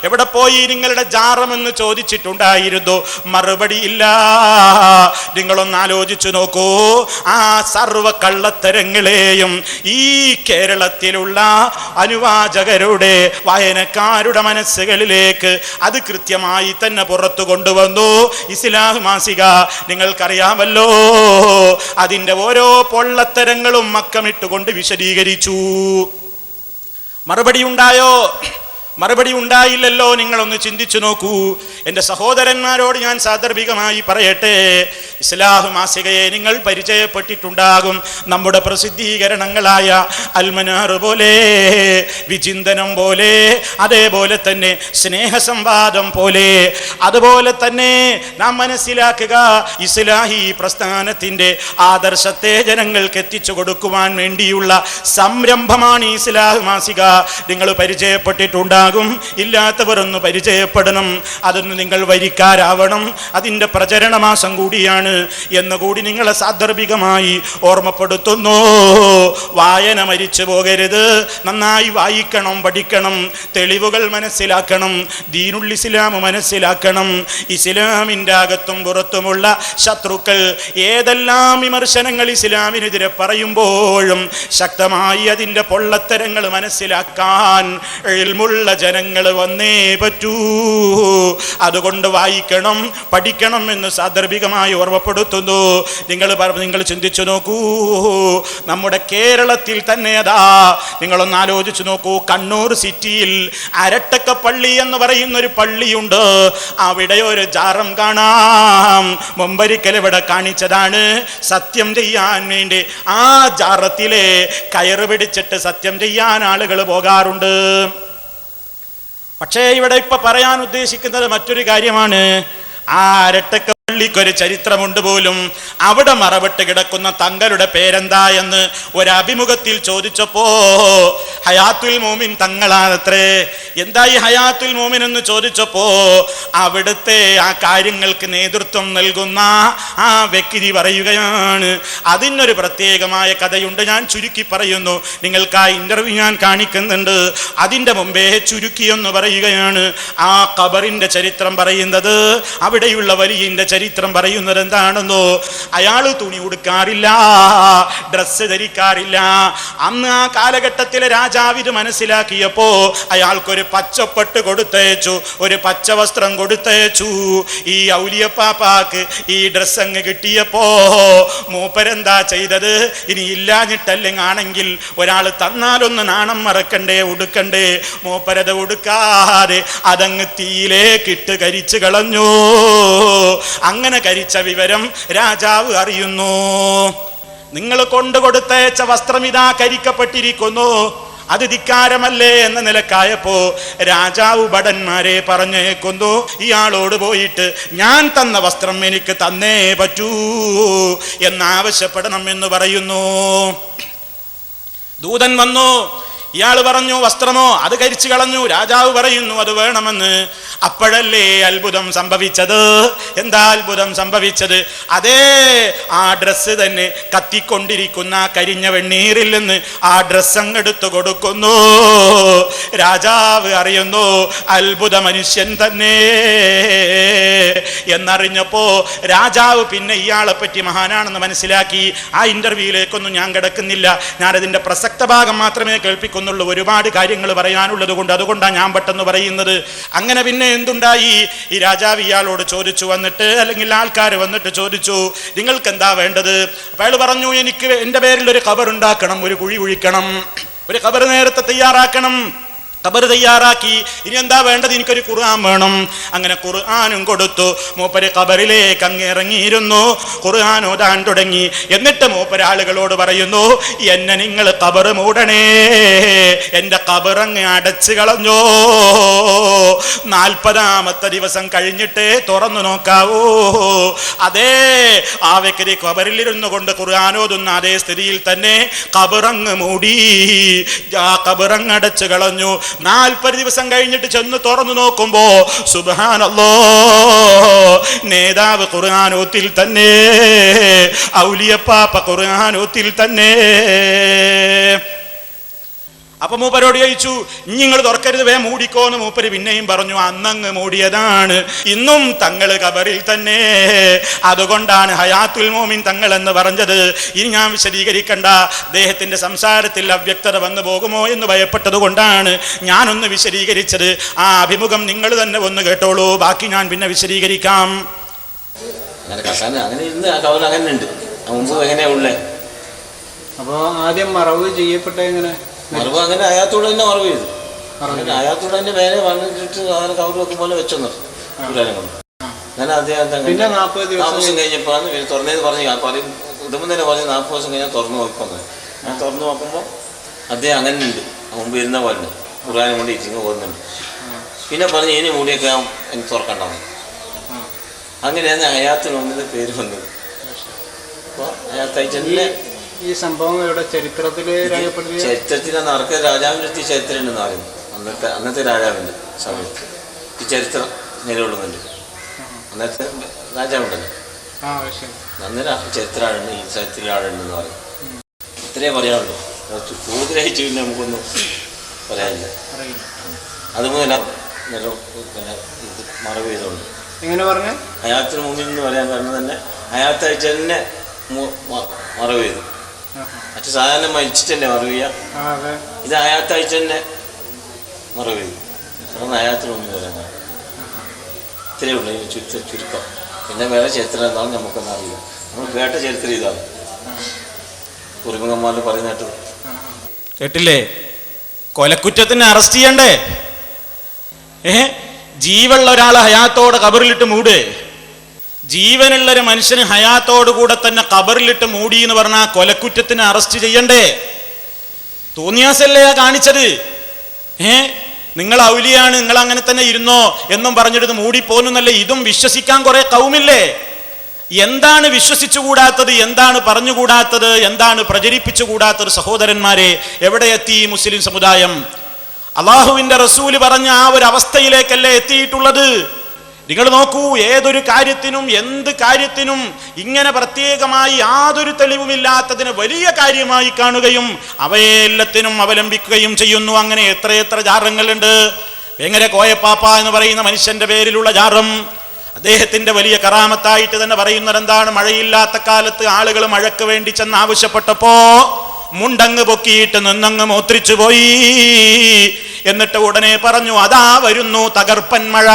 എവിടെ പോയി നിങ്ങളുടെ ജാറമെന്ന് ചോദിച്ചിട്ടുണ്ടായിരുന്നു. മറുപടിയില്ല. നിങ്ങളൊന്ന് ആലോചിച്ചു നോക്കൂ. ആ സർവ കള്ളത്തരങ്ങളെയും ഈ കേരളത്തിലുള്ള അനുവാചകരുടെ വായനക്കാരുടെ മനസ്സുകളിലേക്ക് അത് കൃത്യമായി തന്നെ പുറത്തു കൊണ്ടുവന്നു ഇസ്ലാഹ് മാസിക. നിങ്ങൾക്കറിയാമല്ലോ, അതിൻ്റെ ഓരോ പൊള്ളത്തരങ്ങളും മക്കമിട്ടുകൊണ്ട് വിശദീകരിച്ചു. മറുപടി ഉണ്ടായോ? മറുപടി ഉണ്ടായില്ലല്ലോ. നിങ്ങളൊന്ന് ചിന്തിച്ചു നോക്കൂ. എൻ്റെ സഹോദരന്മാരോട് ഞാൻ സാന്ദർഭികമായി പറയട്ടെ, ഇസ്ലാഹ് മാസികയെ നിങ്ങൾ പരിചയപ്പെട്ടിട്ടുണ്ടാകും. നമ്മുടെ പ്രസിദ്ധീകരണങ്ങളായ അൽമനാർ പോലെ, വിചിന്തനം പോലെ, അതേപോലെ തന്നെ സ്നേഹസംവാദം പോലെ, അതുപോലെ തന്നെ നാം മനസ്സിലാക്കുക, ഇസ്ലാഹി പ്രസ്ഥാനത്തിൻ്റെ ആദർശത്തെ ജനങ്ങൾക്ക് എത്തിച്ചു കൊടുക്കുവാൻ വേണ്ടിയുള്ള സംരംഭമാണ് ഇസ്ലാഹ് മാസിക. നിങ്ങൾ പരിചയപ്പെട്ടിട്ടുണ്ടാകും. ഇല്ലാത്തവർ ഒന്ന് പരിചയപ്പെടണം. അതൊന്ന് നിങ്ങൾ വരിക്കാരാവണം. അതിൻ്റെ പ്രചരണ മാസം കൂടിയാണ് എന്നുകൂടി നിങ്ങളെ സാന്ദർഭികമായി ഓർമ്മപ്പെടുത്തുന്നു. വായന മരിച്ചു പോകരുത്. നന്നായി വായിക്കണം, പഠിക്കണം, തെളിവുകൾ മനസ്സിലാക്കണം, ദീനുൽ ഇസ്ലാം മനസ്സിലാക്കണം. ഇസ്ലാമിൻ്റെ അകത്തും പുറത്തുമുള്ള ശത്രുക്കൾ ഏതെല്ലാം വിമർശനങ്ങൾ ഇസ്ലാമിനെതിരെ പറയുമ്പോഴും ശക്തമായി അതിൻ്റെ പൊള്ളത്തരങ്ങൾ മനസ്സിലാക്കാൻ ഇൽമുള്ള ജനങ്ങൾ വന്നേ പറ്റൂ. അതുകൊണ്ട് വായിക്കണം, പഠിക്കണം എന്ന് സാന്ദർഭികമായി ഓർമ്മപ്പെടുത്തുന്നു. നിങ്ങൾ ചിന്തിച്ചു നോക്കൂ. നമ്മുടെ കേരളത്തിൽ തന്നെ അതാ, നിങ്ങളൊന്ന് ആലോചിച്ചു നോക്കൂ. കണ്ണൂർ സിറ്റിയിൽ അരട്ടക്കപ്പള്ളി എന്ന് പറയുന്ന ഒരു പള്ളിയുണ്ട്. അവിടെ ഒരു ജാറം കാണാം. മുമ്പൊരിക്കൽ ഇവിടെ കാണിച്ചതാണ്. സത്യം ചെയ്യാൻ വേണ്ടി ആ ജാറത്തിലെ കയറ് പിടിച്ചിട്ട് സത്യം ചെയ്യാൻ ആളുകൾ പോകാറുണ്ട്. പക്ഷേ ഇവിടെ ഇപ്പൊ പറയാൻ ഉദ്ദേശിക്കുന്നത് മറ്റൊരു കാര്യമാണ്. ആ അരട്ടക്കപ്പള്ളിക്കൊരു ചരിത്രമുണ്ട് പോലും. അവിടെ മറവിട്ട് കിടക്കുന്ന തങ്ങളുടെ പേരെന്താ എന്ന് ഒരഭിമുഖത്തിൽ ചോദിച്ചപ്പോ ഹയാത്തുൽ മോമിൻ തങ്ങളാണത്രേ. എന്താ ഈ ഹയാത്തുൽ മോമിൻ എന്ന് ചോദിച്ചപ്പോ അവിടുത്തെ ആ കാര്യങ്ങൾക്ക് നേതൃത്വം നൽകുന്ന ആ വ്യക്തി പറയുകയാണ്. അതിനൊരു പ്രത്യേകമായ കഥയുണ്ട്. ഞാൻ ചുരുക്കി പറയുന്നു. നിങ്ങൾക്ക് ആ ഇന്റർവ്യൂ ഞാൻ കാണിക്കുന്നുണ്ട്. അതിൻ്റെ മുമ്പേ ചുരുക്കിയെന്ന് പറയുകയാണ്. ആ ഖബറിന്റെ ചരിത്രം പറയുന്നത്, അവിടെയുള്ള വലിയന്റെ ചരിത്രം പറയുന്നത് എന്താണെന്നോ, അയാൾ തുണി ഉടുക്കാറില്ല, ഡ്രസ്സ് ധരിക്കാറില്ല. അന്ന് ആ കാലഘട്ടത്തിലെ രാജാവിന് മനസ്സിലാക്കിയപ്പോ അയാൾക്കൊരു പച്ചപ്പട്ട് കൊടുത്തയച്ചു, ഒരു പച്ച വസ്ത്രം കൊടുത്തയച്ചു. ഈ ഔലിയപ്പാപ്പാക്ക് ഈ ഡ്രസ്സ് അങ്ങ് കിട്ടിയപ്പോ മൂപ്പരെന്താ ചെയ്തത്? ഇനി ഇല്ലാഞ്ഞിട്ടല്ലെങ്കിൽ ആണെങ്കിൽ ഒരാൾ തന്നാലൊന്ന് നാണം മറക്കണ്ടേ, ഉടുക്കണ്ടേ? മൂപ്പരത് ഉടുക്കാതെ അതങ്ങ് തീയിലേക്കിട്ട് കരിച്ചു കളഞ്ഞു. അങ്ങനെ കരിച്ച വിവരം രാജാവ് അറിയുന്നു. നിങ്ങൾ കൊണ്ടുകൊടുത്തയച്ച വസ്ത്രം ഇതാ കരിക്കപ്പെട്ടിരിക്കുന്നു, അത് ധിക്കാരമല്ലേ എന്ന നിലക്കായപ്പോ രാജാവ് ഭടന്മാരെ പറഞ്ഞേക്കുന്നു, ഇയാളോട് പോയിട്ട് ഞാൻ തന്ന വസ്ത്രം എനിക്ക് തന്നേ പറ്റൂ എന്നാവശ്യപ്പെടണം എന്ന് പറയുന്നു. ദൂതൻ വന്നു. ഇയാൾ പറഞ്ഞു വസ്ത്രമോ? അത് കരിച്ചു കളഞ്ഞു. രാജാവ് പറയുന്നു അത് വേണമെന്ന്. അപ്പോഴല്ലേ അത്ഭുതം സംഭവിച്ചത്. എന്താ അത്ഭുതം സംഭവിച്ചത്? അതേ ആ ഡ്രസ്സ് തന്നെ കത്തിക്കൊണ്ടിരിക്കുന്ന കരിഞ്ഞ വെണ്ണീരിൽ നിന്ന് ആ ഡ്രസ്സ് അങ്ങെടുത്തു കൊടുക്കുന്നു. രാജാവ് അറിയുന്നു അത്ഭുത മനുഷ്യൻ തന്നെ എന്നറിഞ്ഞപ്പോ രാജാവ് പിന്നെ ഇയാളെ പറ്റി മഹാനാണെന്ന് മനസ്സിലാക്കി. ആ ഇന്റർവ്യൂയിലേക്കൊന്നും ഞാൻ കിടക്കുന്നില്ല. ഞാനതിന്റെ പ്രസക്ത ഭാഗം മാത്രമേ കേൾപ്പിക്കുന്നുള്ളൂ. ഒരുപാട് കാര്യങ്ങൾ പറയാനുള്ളത് കൊണ്ട് അതുകൊണ്ടാണ് ഞാൻ പെട്ടെന്ന് പറയുന്നത്. അങ്ങനെ പിന്നെ എന്തുണ്ടായി? ഈ രാജാവ് ഇയാളോട് ചോദിച്ചു വന്നിട്ട്, അല്ലെങ്കിൽ ആൾക്കാർ വന്നിട്ട് ചോദിച്ചു, നിങ്ങൾക്ക് എന്താ വേണ്ടത്? അപ്പൊ അയാൾ പറഞ്ഞു, എനിക്ക് എൻ്റെ പേരിൽ ഒരു ഖബർ ഉണ്ടാക്കണം, ഒരു കുഴി കുഴിക്കണം, ഒരു ഖബർ നേരത്തെ തയ്യാറാക്കണം. ഖബർ തയ്യാറാക്കി. ഇനി എന്താ വേണ്ടത്? എനിക്കൊരു ഖുർആൻ വേണം. അങ്ങനെ ഖുർആനും കൊടുത്തു. മൂപ്പര് ഖബറിലേക്ക് അങ്ങ് ഇറങ്ങിയിരുന്നു. ഖുർആൻ ഓതാൻ തുടങ്ങി. എന്നിട്ട് മൂപ്പര് ആളുകളോട് പറയുന്നു, എന്നെ നിങ്ങൾ ഖബർ മൂടണേ, എൻ്റെ ഖബർ അങ്ങ് അടച്ചു കളഞ്ഞോ. 40ാമത്തെ ദിവസം കഴിഞ്ഞിട്ടേ തുറന്നു നോക്കാവൂ. അതേ ആ വ്യക്തി ഖബറിലിരുന്നു കൊണ്ട് ഖുർആൻ ഓതുന്ന അതേ സ്ഥിതിയിൽ തന്നെ ഖബറങ്ങ് മൂടി, ആ ഖബറങ്ങ് അടച്ചു കളഞ്ഞു. 40 ദിവസം കഴിഞ്ഞിട്ട് ചെന്ന് തുറന്നു നോക്കുമ്പോ സുബ്ഹാനല്ലാഹ്, നേതാവ് ഖുർആനോത്തിൽ തന്നെ, ഔലിയപ്പാപ്പ ഖുർആനോത്തിൽ തന്നെ. അപ്പൊ മൂപ്പരോട് ചോദിച്ചു, നിങ്ങൾ തുറക്കരുത്, വേ മൂടിക്കോന്ന് മൂപ്പര് പിന്നെയും പറഞ്ഞു. അന്നങ്ങ് മൂടിയതാണ്, ഇന്നും തങ്ങൾ ഖബറിൽ തന്നെ. അതുകൊണ്ടാണ് ഹയാത്തുൽ മോമിൻ തങ്ങൾ എന്ന് പറഞ്ഞത്. ഇനി ഞാൻ വിശദീകരിക്കണ്ട, അദ്ദേഹത്തിന്റെ സംസാരത്തിൽ അവ്യക്തത വന്നു പോകുമോ എന്ന് ഭയപ്പെട്ടത് കൊണ്ടാണ് ഞാനൊന്ന് വിശദീകരിച്ചത്. ആ അഭിമുഖം നിങ്ങൾ തന്നെ ഒന്ന് കേട്ടോളൂ, ബാക്കി ഞാൻ പിന്നെ വിശദീകരിക്കാം. അങ്ങനെ ഇന്ന് അങ്ങനെ ഉണ്ട്. മുമ്പ് എങ്ങനെയാ ഉള്ളേ? അപ്പോൾ ആദ്യം മറവ് ചെയ്യപ്പെട്ട എങ്ങനെ? മറവ് അങ്ങനെ അയാത്തോട് തന്നെ മറവ് ചെയ്തു. അയാത്തോട് തന്നെ വേറെ വന്നിട്ട് അങ്ങനെ കവർ വെക്കുമ്പോൾ വെച്ചെന്നു അങ്ങനെ അദ്ദേഹം പിന്നെ 40 ദിവസം കഴിഞ്ഞപ്പോഴാണ് പിന്നെ തുറന്നേന്ന് പറഞ്ഞു. ഇതുമ്പോൾ തന്നെ പറഞ്ഞ് 40 ദിവസം കഴിഞ്ഞാൽ തുറന്നു നോക്കുന്നത്. ഞാൻ തുറന്നു നോക്കുമ്പോൾ അദ്ദേഹം അങ്ങനെ ഉണ്ട്, മുമ്പ് ഇരുന്ന പോലെ ഖുർആനും കൊണ്ട് ഇരിക്കുന്നു പോകുന്നുണ്ട്. പിന്നെ പറഞ്ഞ് ഇനി മൂടിയൊക്കെ എനിക്ക് തുറക്കണ്ടാവും. അങ്ങനെയാണ് അയാത്തിന് ഒന്നിൻ്റെ പേര് വന്നത്. അപ്പോൾ അയാത്തന്നെ ഈ സംഭവം ഇവിടെ ചരിത്രത്തിൽ ചരിത്രത്തിലാണ് ആർക്ക് രാജാവിൻ്റെ അടുത്ത് ചരിത്രം ഉണ്ടെന്ന് പറയും. അന്നത്തെ രാജാവിൻ്റെ സമയത്ത് ഈ ചരിത്രം നിലകൊള്ളുന്നുണ്ട്. അന്നത്തെ രാജാവുണ്ടല്ലോ, അന്നേരം ചരിത്രമാണ് ഈ ചരിത്രത്തിൽ ആളുണ്ടെന്ന് പറയും. ഇത്രയേ പറയാനുള്ളൂ, കൂടുതലായിട്ട് പിന്നെ നമുക്കൊന്നും പറയാനില്ല. അതുപോലെ മറവ് ചെയ്തുകൊണ്ട് എങ്ങനെ പറഞ്ഞു ഹയാത്തിന് മുമ്പിൽ നിന്ന് പറയാൻ കാരണം തന്നെ ഹയാത്തായിട്ട് തന്നെ മറവ് ചെയ്തു. മറ്റു സാധാരണ മരിച്ചിട്ട് തന്നെ മറവ് ചെയ്യുക, ഇത് ഹയാത്തായിട്ട് തന്നെ മറവ് ചെയ്തു. അതൊന്ന് ഹയാത്തിന് മുമ്പിൽ പറയാൻ കാരണം ഇത്രയേ ഉള്ളൂ. ചുരുക്കം പിന്നെ വേറെ ചരിത്രം എന്താണെന്ന് നമുക്കൊന്നും അറിയില്ല. നമ്മൾ കേട്ട ചരിത്രം ഇതാണ്. കുറുമുഖന്മാർ പറയുന്ന കേട്ടത് കേട്ടില്ലേ? കൊലക്കുറ്റത്തിന് അറസ്റ്റ് ചെയ്യണ്ടേ? ജീവനുള്ള ഒരാളെ ഹയാത്തോടെ ഖബറിലിട്ട് മൂട്. ജീവനുള്ളൊരു മനുഷ്യന് ഹയാത്തോടു കൂടെ തന്നെ ഖബറിലിട്ട് മൂടി എന്ന് പറഞ്ഞാൽ കൊലക്കുറ്റത്തിന് അറസ്റ്റ് ചെയ്യണ്ടേ? തോന്നിയാസല്ലേ കാണിച്ചത്? നിങ്ങൾ ഔലിയാണ്, നിങ്ങൾ അങ്ങനെ തന്നെ ഇരുന്നോ എന്നും പറഞ്ഞിട്ട് മൂടിപ്പോന്നല്ലേ? ഇതും വിശ്വസിക്കാൻ കുറെ കൗമില്ലേ? എന്താണ് വിശ്വസിച്ചുകൂടാത്തത്, എന്താണ് പറഞ്ഞുകൂടാത്തത്, എന്താണ് പ്രചരിപ്പിച്ചുകൂടാത്തത്? സഹോദരന്മാരെ, എവിടെ എത്തി മുസ്ലിം സമുദായം? അള്ളാഹുവിന്റെ റസൂല് പറഞ്ഞ ആ ഒരു അവസ്ഥയിലേക്കല്ലേ എത്തിയിട്ടുള്ളത്? നിങ്ങൾ നോക്കൂ, ഏതൊരു കാര്യത്തിനും എന്ത് കാര്യത്തിനും ഇങ്ങനെ പ്രത്യേകമായി യാതൊരു തെളിവുമില്ലാത്തതിന് വലിയ കാര്യമായി കാണുകയും അവയെ എല്ലാത്തിനും അവലംബിക്കുകയും ചെയ്യുന്നു. അങ്ങനെ എത്രയെത്ര ജാറങ്ങളുണ്ട്. എങ്ങനെ കോയപ്പാപ്പ എന്ന് പറയുന്ന മനുഷ്യന്റെ പേരിലുള്ള ജാറം അദ്ദേഹത്തിന്റെ വലിയ കറാമത്തായിട്ട് തന്നെ പറയുന്നത് എന്താണ്? മഴയില്ലാത്ത കാലത്ത് ആളുകൾ മഴയ്ക്ക് വേണ്ടി ചെന്ന് ആവശ്യപ്പെട്ടപ്പോ മുണ്ടങ്ങ് പൊക്കിയിട്ട് നിന്നങ്ങ് മോത്രിച്ചു പോയി. എന്നിട്ട് ഉടനെ പറഞ്ഞു, അതാ വരുന്നു തകർപ്പൻ മഴ.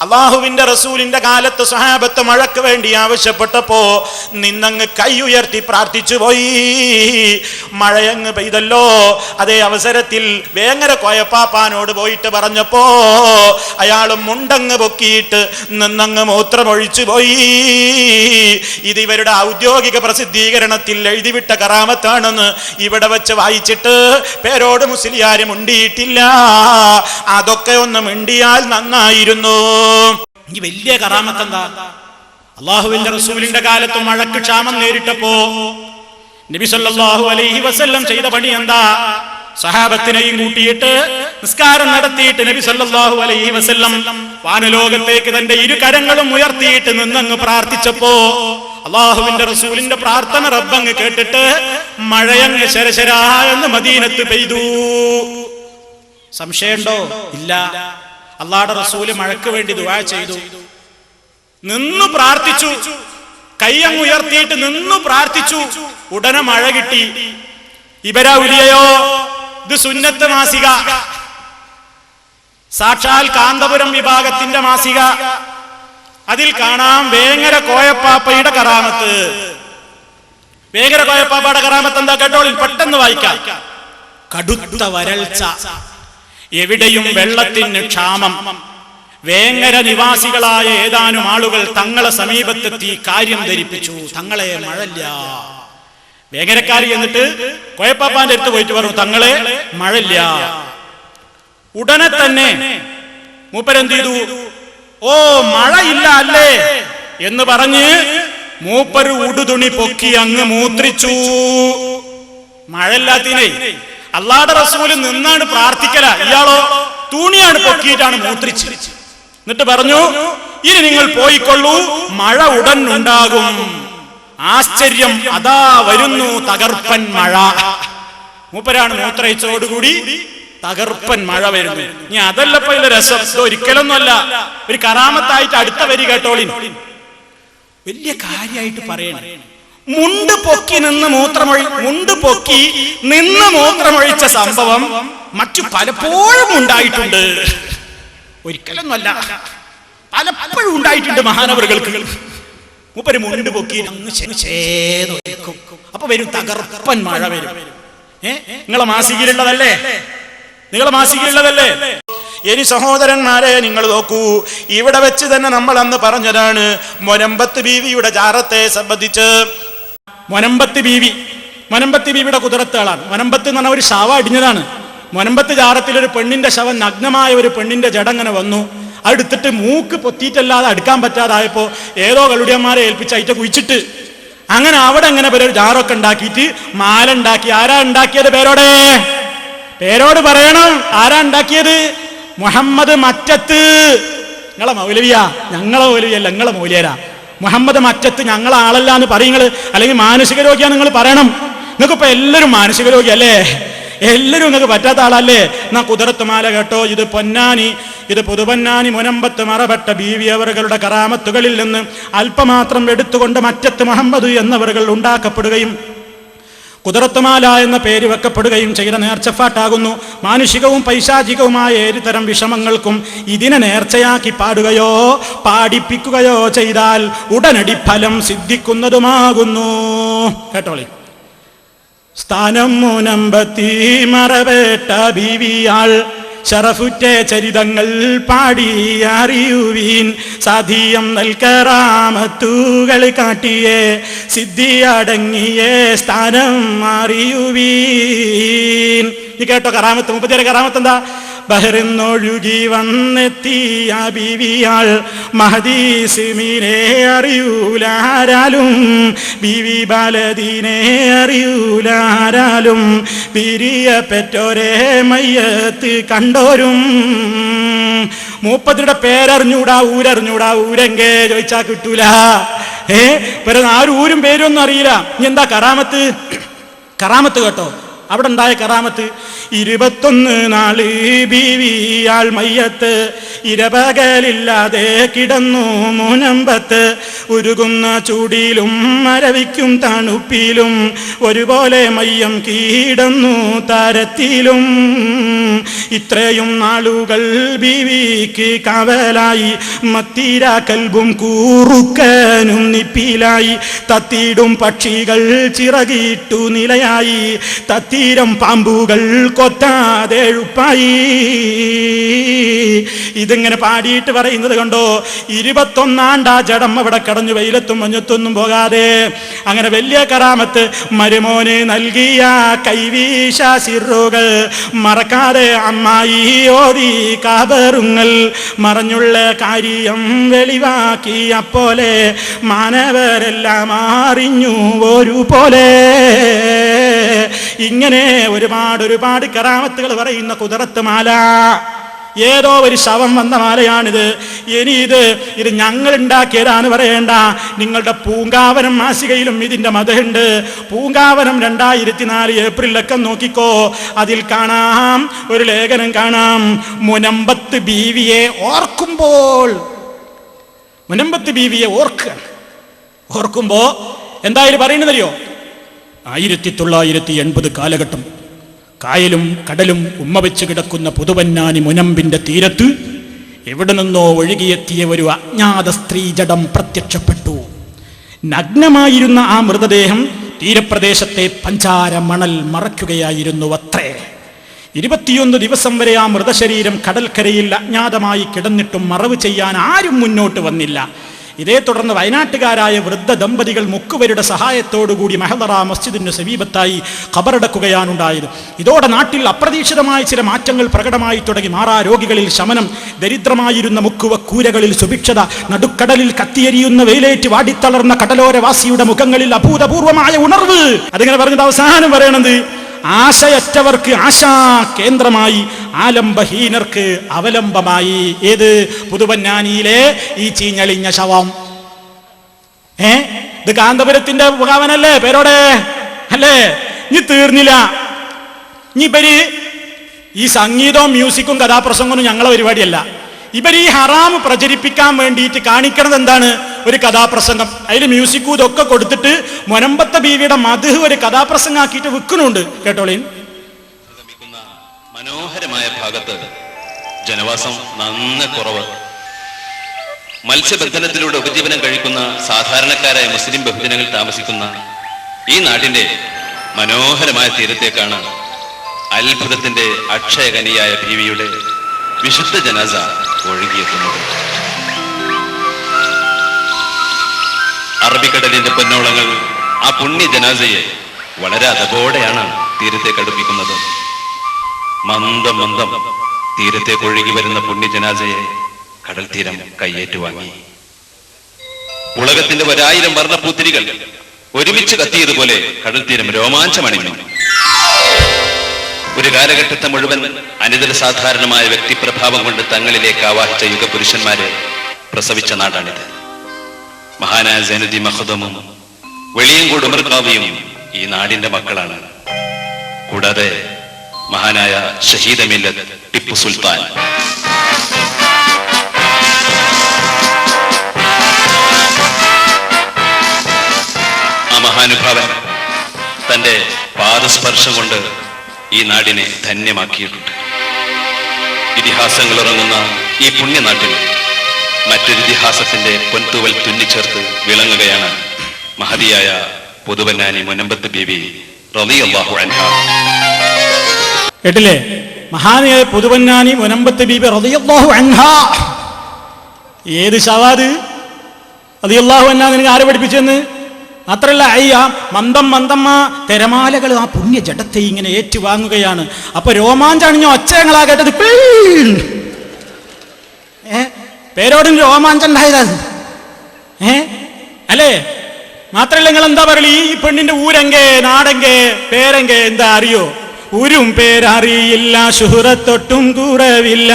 അള്ളാഹുവിന്റെ റസൂലിന്റെ കാലത്ത് സഹാബത്ത് മഴയ്ക്ക് വേണ്ടി ആവശ്യപ്പെട്ടപ്പോ നിന്നങ്ങ് കൈ ഉയർത്തി പ്രാർത്ഥിച്ചു പോയി. മഴയങ്ങ് പെയ്തല്ലോ. അതേ അവസരത്തിൽ വേങ്ങര കോയപ്പാപ്പാനോട് പോയിട്ട് പറഞ്ഞപ്പോ അയാളും മുണ്ടങ്ങ് പൊക്കിയിട്ട് നിന്നങ്ങ് മൂത്രമൊഴിച്ചു പോയി. ഇത് ഇവരുടെ ഔദ്യോഗിക പ്രസിദ്ധീകരണത്തിൽ എഴുതിവിട്ട കറാമത്താണെന്ന് ഇവിടെ വെച്ച് വായിച്ചിട്ട് പേരോട് മുസ്ലിയാരും മിണ്ടിയിട്ടില്ല. അതൊക്കെ ഒന്ന് മിണ്ടിയാൽ നന്നായിരുന്നു. ഈ വലിയ കറാമത്ത് എന്താ? അള്ളാഹുവിന്റെ റസൂലിന്റെ കാലത്ത് മഴക്ക് ക്ഷാമം നേരിട്ടപ്പോ നബി സല്ലല്ലാഹു അലൈഹി വസല്ലം ചെയ്ത പണി എന്താ? സഹാബത്തിനെയും കൂട്ടിയിട്ട് നിസ്കാരം നടത്തിയിട്ട് നബി സല്ലല്ലാഹു അലൈഹി വസല്ലം വാനലോകത്തേക്ക് തന്റെ ഇരു കരങ്ങളും ഉയർത്തിയിട്ട് നിന്നങ്ങ് പ്രാർത്ഥിച്ചപ്പോ അള്ളാഹുവിന്റെ റസൂലിന്റെ പ്രാർത്ഥന റബ്ബങ്ങ് കേട്ടിട്ട് മഴയങ്ങ് ശരശരാ എന്ന് മദീനത്ത് പെയ്തു. സംശയമുണ്ടോ? ഇല്ല. അള്ളാഹുവിന്റെ റസൂല് മഴയ്ക്ക് വേണ്ടി ദുആ ചെയ്തു, നിന്നു പ്രാർത്ഥിച്ചു, കൈയങ്ങ് ഉയർത്തിയിട്ട് നിന്നു പ്രാർത്ഥിച്ചു. ഉടനെ മഴ കിട്ടി. ഇവരാ ഉലിയയോ? ഇത് സുന്നത്ത് മാസിക, സാക്ഷാൽ കാന്തപുരം വിഭാഗത്തിന്റെ മാസിക. അതിൽ കാണാം വേങ്ങര കോയപ്പാപ്പയുടെ കറാമത്ത്. വേങ്ങര കോയപ്പാപ്പയുടെ കറാമത്ത് എന്താ കേട്ടോളി, പെട്ടെന്ന് വായിക്കാം. കടുത്ത വരൾച്ച, എവിടെയും വെള്ളത്തിന് ക്ഷാമം. വേങ്ങര നിവാസികളായ ഏതാനും ആളുകൾ തങ്ങളെ സമീപത്തെത്തി കാര്യം ധരിപ്പിച്ചു, തങ്ങളെ മഴല്ല. വേങ്ങരക്കാരി എന്നിട്ട് കോയപ്പാപ്പാന്റെ അടുത്ത് പോയിട്ട് പറഞ്ഞു, തങ്ങളെ മഴല്ല. ഉടനെ തന്നെ മൂപ്പരെന്ത് ചെയ്തു? ഓ മഴയില്ല അല്ലേ എന്ന് പറഞ്ഞ് മൂപ്പര് ഉടുതുണി പൊക്കി അങ്ങ് മൂത്രിച്ചു. മഴയില്ലാത്തിനെ അള്ളാഹുവിന്റെ റസൂല് നിന്നാണ് പ്രാർത്ഥിക്കല, ഇയാളോ തുണിയാണ് പൊക്കിയിട്ടാണ് മൂത്രിച്ച്. എന്നിട്ട് പറഞ്ഞു, ഇനി നിങ്ങൾ പോയിക്കൊള്ളൂ, മഴ ഉടൻ ഉണ്ടാകും. ആശ്ചര്യം, അതാ വരുന്നു തകർപ്പൻ മഴ. മൂപ്പരാണ് മൂത്രയിച്ചോടുകൂടി തകർപ്പൻ മഴ വരുന്നു. ഇനി അതല്ലപ്പോ ഇതിലെ രസം, ഒരിക്കലൊന്നുമല്ല, ഒരു കറാമത്തായിട്ട് അടുത്ത വരി കേട്ടോളി. വലിയ കാര്യമായിട്ട് പറയണം. മുണ്ട് പൊക്കി നിന്ന് മൂത്രമൊഴിച്ച സംഭവം മറ്റു പലപ്പോഴും ഉണ്ടായിട്ടുണ്ട്. ഒരിക്കലൊന്നുമല്ല, പലപ്പോഴും ഉണ്ടായിട്ടുണ്ട് മഹാനവറുകൾക്ക്. മൂപ്പര് മുണ്ട് പൊക്കി ചേർക്കും, അപ്പൊ വരും തകർപ്പൻ മഴ വരും. നിങ്ങളെ മാസികയിലുള്ളതല്ലേ? ഇനി സഹോദരന്മാരെ നിങ്ങൾ നോക്കൂ, ഇവിടെ വെച്ച് തന്നെ നമ്മൾ അന്ന് പറഞ്ഞതാണ് മൊനമ്പത്ത് ബീവിയുടെ ജാറത്തെ സംബന്ധിച്ച്. മൊനമ്പത്ത് ബീവിയുടെ കുതിരത്തുകളാണ്. മൊനമ്പത്ത് എന്ന് പറഞ്ഞ ഒരു ശവ അടിഞ്ഞതാണ്. മൊനമ്പത്ത് ജാറത്തിലൊരു പെണ്ണിന്റെ ശവം, നഗ്നമായ ഒരു പെണ്ണിന്റെ ജഡങ്ങനെ വന്നു. അടുത്തിട്ട് മൂക്ക് പൊത്തിയിട്ടല്ലാതെ അടുക്കാൻ പറ്റാതായപ്പോ ഏതോ കളുടിയന്മാരെ ഏൽപ്പിച്ച് അയറ്റ കുഴിച്ചിട്ട് അങ്ങനെ അവിടെ അങ്ങനെ ഒരു ജാറൊക്കെ ഉണ്ടാക്കിയിട്ട് മാല ഉണ്ടാക്കി. ആരാ ഉണ്ടാക്കിയത്? പേരോട് പറയണം. ആരാ ഉണ്ടാക്കിയത്? മുഹമ്മദ് മറ്റത്ത്. നിങ്ങളെ മൗലവിയാ? ഞങ്ങളെ മൗലവിയല്ല, നിങ്ങളെ മൗലിയരാ. മുഹമ്മദ് മറ്റത്ത് ഞങ്ങളെ ആളല്ല എന്ന് പറയുന്നത്, അല്ലെങ്കിൽ മാനസിക രോഗിയാ നിങ്ങൾ പറയണം. നിങ്ങൾക്കിപ്പോ എല്ലാവരും മാനസിക രോഗിയല്ലേ? എല്ലാവരും നിങ്ങൾക്ക് പറ്റാത്ത ആളല്ലേ? എന്നാ കുതിരത്ത് മാല കേട്ടോ. ഇത് പുതുപൊന്നാനി മുനമ്പത്ത് മറപ്പെട്ട ബീവി അവറുകളുടെ കറാമത്തുകളിൽ നിന്ന് അല്പമാത്രം എടുത്തുകൊണ്ട് മറ്റത്ത് മുഹമ്മദ് എന്നവറുകൾ ഉണ്ടാക്കപ്പെടുകയും കുതിരത്തുമാല എന്ന പേര് വെക്കപ്പെടുകയും ചെയ്ത നേർച്ചപ്പാട്ടാകുന്നു. മാനുഷികവും പൈശാചികവുമായ ഏതുതരം വിഷമങ്ങൾക്കും ഇതിനെ നേർച്ചയാക്കി പാടുകയോ പാടിപ്പിക്കുകയോ ചെയ്താൽ ഉടനടി ഫലം സിദ്ധിക്കുന്നതുമാകുന്നു. കേട്ടോളി. സ്ഥാനം മുനമ്പത്തി മറവേട്ട ബീവിയാൾ ശറഫുറ്റ ചരിതങ്ങൾ പാടി അറിയുവീൻ. സാധിയം നൽകറാമത്തുകൾ കാട്ടിയേ സിദ്ധിയടങ്ങിയ സ്ഥാനം അറിയുവീൻ. ഈ കേട്ടോ കറാമത്ത്, 30 കറാമത്ത് എന്താ? ബഹറിന്നൊഴുകി വന്നെത്തിയ ബീവിയാൾ മഹദീസിമീനെ അറിയൂലാരാലും, ബീവി ബാലദീനെ അറിയൂലാരാലും, പിരിയപ്പെട്ടോരെ മയ്യത്ത് കണ്ടോരും. മൂപ്പത്തിയുടെ പേരറിഞ്ഞൂടാ, ഊരറിഞ്ഞൂടാ. ചോദിച്ചാ കിട്ടൂല. ആരും ഊരും പേരൊന്നും അറിയില്ല. ഇനി എന്താ കറാമത്ത് കേട്ടോ. അവിടെ ഉണ്ടായ കറാമത്ത് 21 നാള് ബീവിയാൾ മയ്യത്ത് ഇരപകലില്ലാതെ കിടന്നു മുനമ്പത്ത്. ഉരുകുന്ന ചൂടിലും മരവിക്കും തണുപ്പിലും ഒരുപോലെ മയ്യം കീടന്നു താരത്തിലും. ഇത്രയും നാളുകൾ ബീവിക്ക് കാവലായി മത്തീര കൽബും കൂറുക്കനും നിപ്പിലായി. തത്തിയിടും പക്ഷികൾ ചിറകിട്ടു നിലയായി, തീരം പാമ്പുകൾ കൊത്താതെ എഴുപ്പായി. ഇതിങ്ങനെ പാടിയിട്ട് പറയുന്നത് കണ്ടോ. 21 ജഡം അവിടെ കടഞ്ഞു, വെയിലത്തും മഞ്ഞത്തൊന്നും പോകാതെ. അങ്ങനെ വലിയ കറാമത്ത് മരുമോന് നൽകിയ കൈവീശ സിറുകൾ മറക്കാതെ അമ്മായി ഓതി കാബറുങ്ങൾ. മറഞ്ഞുള്ള കാര്യം വെളിവാക്കി അപ്പോലെ മാനവരെല്ലാം അറിഞ്ഞു ഒരുപോലെ. ഇങ്ങനെ ഒരുപാട് കറാമത്തുകൾ പറയുന്ന കുതിരത്ത് മാല. ഏതോ ഒരു ശവം വന്ന മാലയാണിത്. ഇനി ഇത് ഞങ്ങൾ ഉണ്ടാക്കിയതാണ് പറയേണ്ട. നിങ്ങളുടെ പൂങ്കാവനം മാസികയിലും ഇതിന്റെ മതമുണ്ട്. പൂങ്കാവനം 2004 ഏപ്രിലൊക്കെ നോക്കിക്കോ. അതിൽ കാണാം, ഒരു ലേഖനം കാണാം. മുനമ്പത്ത് ബീവിയെ ഓർക്കുമ്പോൾ, മുനമ്പത്ത് ബീവിയെ ഓർക്കുമ്പോ എന്തായാലും പറയുന്നതറിയോ? 1980 കാലഘട്ടം. കായലും കടലും ഉമ്മ വെച്ച് കിടക്കുന്ന പുതുപൊന്നാനി മുനമ്പിന്റെ തീരത്ത് എവിടെ നിന്നോ ഒഴുകിയെത്തിയ ഒരു അജ്ഞാത സ്ത്രീജടം പ്രത്യക്ഷപ്പെട്ടു. നഗ്നമായിരുന്ന ആ മൃതദേഹം തീരപ്രദേശത്തെ പഞ്ചാര മണൽ മറയ്ക്കുകയായിരുന്നു അത്രേ. 21 ദിവസം വരെ ആ മൃതശരീരം കടൽക്കരയിൽ അജ്ഞാതമായി കിടന്നിട്ടും മറവ് ചെയ്യാൻ ആരും മുന്നോട്ട് വന്നില്ല. ഇതേ തുടർന്ന് വയനാട്ടുകാരായ വൃദ്ധ ദമ്പതികൾ മുക്കുവരുടെ സഹായത്തോടുകൂടി മെഹദറ മസ്ജിദിന് സമീപത്തായി ഖബറടക്കുകയാണുണ്ടായത്. ഇതോടെ നാട്ടിൽ അപ്രതീക്ഷിതമായ ചില മാറ്റങ്ങൾ പ്രകടമായി തുടങ്ങി. മാറാ രോഗികളിൽ ശമനം, ദരിദ്രമായിരുന്ന മുക്കുവ കൂരകളിൽ സുഭിക്ഷത, നടുക്കടലിൽ കത്തിയെരിയുന്ന വെയിലേറ്റ് വാടിത്തളർന്ന കടലോരവാസിയുടെ മുഖങ്ങളിൽ അഭൂതപൂർവമായ ഉണർവ്. അതിങ്ങനെ പറഞ്ഞത് അവസാനം പറയണത്, ആശയറ്റവർക്ക് ആശാ കേന്ദ്രമായി, ആലംബഹീനർക്ക് അവലംബമായി. ഏത്? പുതുപൊന്നാനിയിലെ ഈ ചീഞ്ഞളിഞ്ഞ ശവം. ഇത് കാന്തപുരത്തിന്റെ ഭവനല്ലേ? പേരോടെ അല്ലേ? ഇനി തീർന്നില്ല. ഇവര് ഈ സംഗീതവും മ്യൂസിക്കും കഥാപ്രസംഗമൊന്നും ഞങ്ങളെ പരിപാടിയല്ല. ഇവർ ഈ ഹറാം പ്രചരിപ്പിക്കാൻ വേണ്ടിയിട്ട് കാണിക്കണത് എന്താണ്? ഒരു കഥാപ്രസംഗം, അതിൽ മ്യൂസിക്കും ഇതൊക്കെ കൊടുത്തിട്ട് മുനമ്പത്തെ ബീവിയുടെ മദ്ഹ് ഒരു കഥാപ്രസംഗമാക്കിയിട്ട് വിൽക്കുന്നുണ്ട്. കേട്ടോളീൻ. മനോഹരമായ ഭാഗത്ത് ജനവാസം നന്നെ കുറവ്. മത്സ്യബന്ധനത്തിലൂടെ ഉപജീവനം കഴിക്കുന്ന സാധാരണക്കാരായ മുസ്ലിം ബഹുജനങ്ങൾ താമസിക്കുന്ന ഈ നാടിന്റെ മനോഹരമായ തീരത്തേക്കാണ് അത്ഭുതത്തിന്റെ അക്ഷയകനിയായ ബീവിയുടെ വിശുദ്ധ ജനാസ ഒഴുകിയെത്തുന്നത്. അറബിക്കടലിന്റെ പൊന്നോളങ്ങൾ ആ പുണ്യ ജനാസയെ വളരെ അതപോടെയാണ് തീരത്തേക്ക് അടുപ്പിക്കുന്നത്. മന്ദം മന്ദം തീരത്തേക്ക് ഒഴുകി വരുന്ന പുണ്യ ജനാസയെ കടൽ തീരം കയ്യേറ്റുവാങ്ങി. ഉലകത്തിന്റെ 1000 വർണ്ണപ്പൂത്തിരികൾ ഒരുമിച്ച് കത്തിയതുപോലെ കടൽ തീരം രോമാഞ്ചമണിഞ്ഞു. ഒരു കാലഘട്ടത്തെ മുഴുവൻ അനിതര സാധാരണമായ വ്യക്തിപ്രഭാവം കൊണ്ട് തങ്ങളിലേക്ക് ആവാഹിച്ച യുഗപുരുഷന്മാരെ പ്രസവിച്ച നാടാണിത്. മഹാനായ സൈനുദ്ദീൻ മഖ്ദൂമും വെളിയങ്കോട് ഉമർ ഖാദിയും ഈ നാടിന്റെ മക്കളാണ്. കൂടാതെ മഹാനായ ഷഹീദ് മില്ലത്ത് ടിപ്പു സുൽത്താൻ, ആ മഹാനുഭാവൻ തന്റെ പാദസ്പർശം കൊണ്ട് ഈ നാടിനെ ധന്യമാക്കിയിട്ടുണ്ട്. ഇതിഹാസങ്ങൾ ഇറങ്ങുന്ന ഈ പുണ്യനാട്ടിൽ മറ്റൊരു ഇതിഹാസത്തിന്റെ പൊൻതൂവൽ തുന്നിച്ചേർത്ത് വിളങ്ങുകയാണ് മഹതിയായ പുതുവന്നാനി മുനമ്പത്ത് ബീവി റളിയല്ലാഹു അൻഹാ. കേട്ടില്ലേ? മഹാനായ പുതുവന്നാനി മുനമ്പത്ത് ബീവി റളിയല്ലാഹു അൻഹാ. ഏത് ഷവാദ് റളിയല്ലാഹു അൻഹാ നിനക്ക് ആരെ പഠിപ്പിച്ചെന്ന്? മാത്രല്ല അയ്യ മന്ദം മന്ദമ്മ തിരമാലകൾ ആ പുണ്യ ജഡത്തെ ഇങ്ങനെ ഏറ്റുവാങ്ങുകയാണ്. അപ്പൊ രോമാഞ്ചണിഞ്ഞ ഒച്ചങ്ങളാ കേട്ടത്. പേരോടും രോമാഞ്ചം ഉണ്ടായത് അല്ലേ? മാത്രല്ല നിങ്ങൾ എന്താ പറയല്? ഈ പെണ്ണിന്റെ ഊരെങ്കേ നാടെങ്കേ പേരെങ്കേ എന്താ അറിയോ? ഊരും പേരറിയില്ല, ശുഹ്റത്തൊട്ടും കുറവില്ല,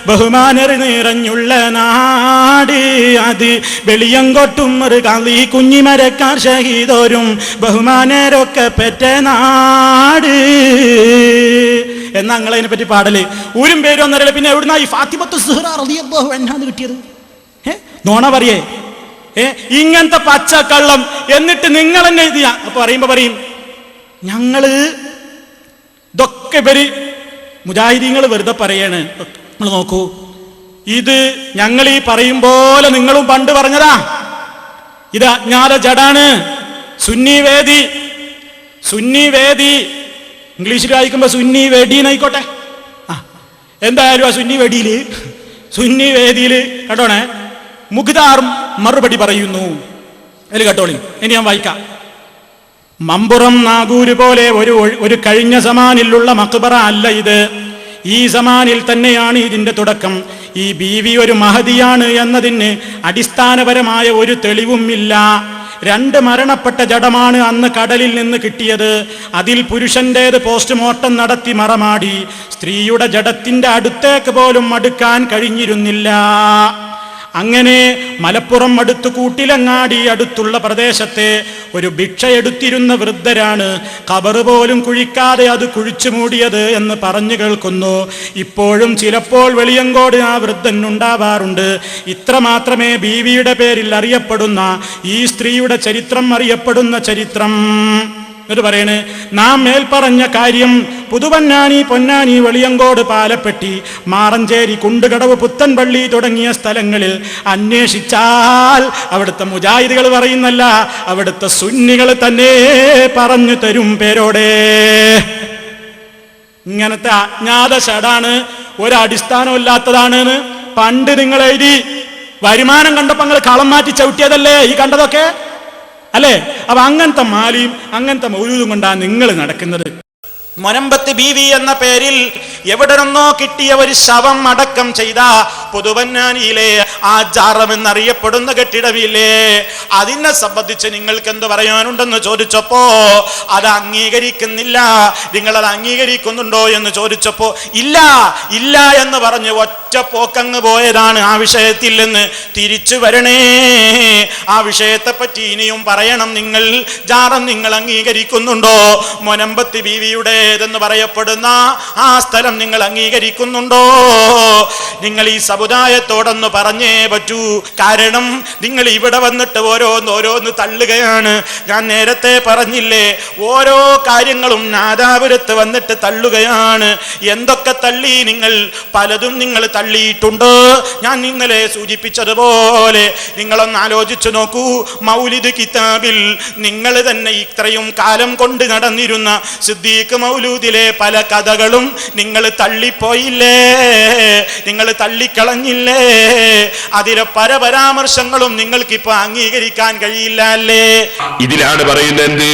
ബഹുമാനർ നിറഞ്ഞുള്ള നാട് അത് വെളിയങ്കോട്ടും ഒരു കളി കുഞ്ഞിമരക്കാർ ഷഹീദോരും ബഹുമാനരൊക്കെ പെറ്റ നാട് എന്നാ നിങ്ങൾ അതിനെ പറ്റി പാടല്. ഊരും പേരും ഒന്നറിയില്ല. പിന്നെ എവിടുന്നാ ഈ ഫാത്തിമത്തു സുഹ്റ റളിയല്ലാഹു അൻഹാ കിട്ടിയത്? നോണ പറയേ? ഇങ്ങനത്തെ പച്ചക്കള്ളം. എന്നിട്ട് നിങ്ങൾ തന്നെ ഇത് പറയുമ്പോ പറയും ഞങ്ങള് ഇതൊക്കെ ഇവര് മുജാഹിദീങ്ങൾ വെറുതെ പറയാണ്. നിങ്ങൾ നോക്കൂ, ഇത് ഞങ്ങൾ ഈ പറയും പോലെ നിങ്ങളും പണ്ട് പറഞ്ഞതാ. ഇത് അജ്ഞാത ജഡാണ്. സുന്നി വേദി ഇംഗ്ലീഷിൽ വായിക്കുമ്പോ സുന്നി വെടി എന്നായിക്കോട്ടെ. എന്തായാലും ആ സുന്നി വേദിയില് കേട്ടോണേ, മുഖ്താർ മറുപടി പറയുന്നു. അതിൽ കേട്ടോളി. ഇനി ഞാൻ വായിക്കാം. മമ്പുറം നാഗൂര് പോലെ ഒരു കഴിഞ്ഞ സമാനിലുള്ള മഖ്ബറ അല്ല ഇത്. ഈ സമാനിൽ തന്നെയാണ് ഇതിന്റെ തുടക്കം. ഈ ബീവി ഒരു മഹദിയാണ് എന്നതിന് അടിസ്ഥാനപരമായ ഒരു തെളിവും ഇല്ല. 2 മരണപ്പെട്ട ജഡമാണ് അന്ന് കടലിൽ നിന്ന് കിട്ടിയത്. അതിൽ പുരുഷന്റേത് പോസ്റ്റ്മോർട്ടം നടത്തി മറമാടി. സ്ത്രീയുടെ ജഡത്തിന്റെ അടുത്തേക്ക് പോലും അടുക്കാൻ കഴിഞ്ഞിരുന്നില്ല. അങ്ങനെ മലപ്പുറം അടുത്ത് കൂട്ടിലങ്ങാടി അടുത്തുള്ള പ്രദേശത്തെ ഒരു ഭിക്ഷയെടുത്തിരുന്ന വൃദ്ധരാണ് ഖബർ പോലും കുഴിക്കാതെ അത് കുഴിച്ചു മൂടിയത് എന്ന് പറഞ്ഞു കേൾക്കുന്നു. ഇപ്പോഴും ചിലപ്പോൾ വെളിയങ്കോട് ആ വൃദ്ധൻ ഉണ്ടാവാറുണ്ട്. ഇത്ര മാത്രമേ ബീവിയുടെ പേരിൽ അറിയപ്പെടുന്ന ഈ സ്ത്രീയുടെ ചരിത്രം അറിയപ്പെടുന്ന ചരിത്രം. എന്നിട്ട് പറയണ്, നാം മേൽപ്പറഞ്ഞ കാര്യം പുതുവന്നാനി, പൊന്നാനി, വെളിയങ്കോട്, പാലപ്പെട്ടി, മാറഞ്ചേരി, കുണ്ടുകടവ്, പുത്തൻപള്ളി തുടങ്ങിയ സ്ഥലങ്ങളിൽ അന്വേഷിച്ചാൽ അവിടുത്തെ മുജാഹിദുകൾ പറയുന്നല്ല, അവിടുത്തെ സുന്നികൾ തന്നെ പറഞ്ഞു തരും പേരോടെ. ഇങ്ങനത്തെ അജ്ഞാത ഷടാണ്, ഒരടിസ്ഥാനമില്ലാത്തതാണ്. പണ്ട് നിങ്ങൾ എഴുതി വരുമാനം കണ്ടപ്പോ നിങ്ങൾ കളം മാറ്റി ചവിട്ടിയതല്ലേ ഈ കണ്ടതൊക്കെ അല്ലേ? അപ്പൊ അങ്ങനത്തെ മാലിയും അങ്ങനത്തെ മൗലൂദും കൊണ്ടാണ് നിങ്ങൾ നടക്കുന്നത്. മുനമ്പത്ത് ബീവി എന്ന പേരിൽ എവിടെ നിന്നോ കിട്ടിയ ഒരു ശവം അടക്കം ചെയ്ത പുതുവന്നാനിയിലെ ആ ജാറം എന്നറിയപ്പെടുന്ന കെട്ടിടമില്ലേ, അതിനെ സംബന്ധിച്ച് നിങ്ങൾക്ക് എന്ത് പറയാനുണ്ടെന്ന് ചോദിച്ചപ്പോ അത് അംഗീകരിക്കുന്നില്ല. നിങ്ങളത് അംഗീകരിക്കുന്നുണ്ടോ എന്ന് ചോദിച്ചപ്പോ ഇല്ല എന്ന് പറഞ്ഞ് ഒറ്റ പോക്കങ്ങ് പോയതാണ്. ആ വിഷയത്തിൽ നിന്ന് തിരിച്ചു വരണേ, ആ വിഷയത്തെ പറ്റി ഇനിയും പറയണം. നിങ്ങൾ ജാറം നിങ്ങൾ അംഗീകരിക്കുന്നുണ്ടോ? മുനമ്പത്ത് ബീവിയുടെ നിങ്ങളുടേതെന്ന് പറയപ്പെടുന്ന ആ സ്ഥലം നിങ്ങൾ അംഗീകരിക്കുന്നുണ്ടോ? നിങ്ങൾ ഈ സമുദായത്തോടൊന്ന് പറഞ്ഞേ പറ്റൂ. കാരണം നിങ്ങൾ ഇവിടെ വന്നിട്ട് ഓരോന്ന് തള്ളുകയാണ്. ഞാൻ നേരത്തെ പറഞ്ഞില്ലേ, ഓരോ കാര്യങ്ങളും നാദാപുരത്ത് വന്നിട്ട് തള്ളുകയാണ്. എന്തൊക്കെ തള്ളി? നിങ്ങൾ പലതും നിങ്ങൾ തള്ളിയിട്ടുണ്ട്. ഞാൻ ഇന്നലെ സൂചിപ്പിച്ചതുപോലെ നിങ്ങളൊന്ന് ആലോചിച്ചു നോക്കൂ. മൗലിദ് കിതാബിൽ നിങ്ങൾ തന്നെ ഇത്രയും കാലം കൊണ്ട് നടന്നിരുന്ന സിദ്ദീഖ് മൗലൂദിലെ പല കഥകളും നിങ്ങൾ തള്ളിപ്പോയില്ലേ? നിങ്ങൾ തള്ളിക്കളഞ്ഞില്ലേ? അതിലെ പല പരാമർശങ്ങളും നിങ്ങൾക്കിപ്പോ അംഗീകരിക്കാൻ കഴിയില്ല അല്ലേ? ഇതിലാണ് പറയുന്നത്,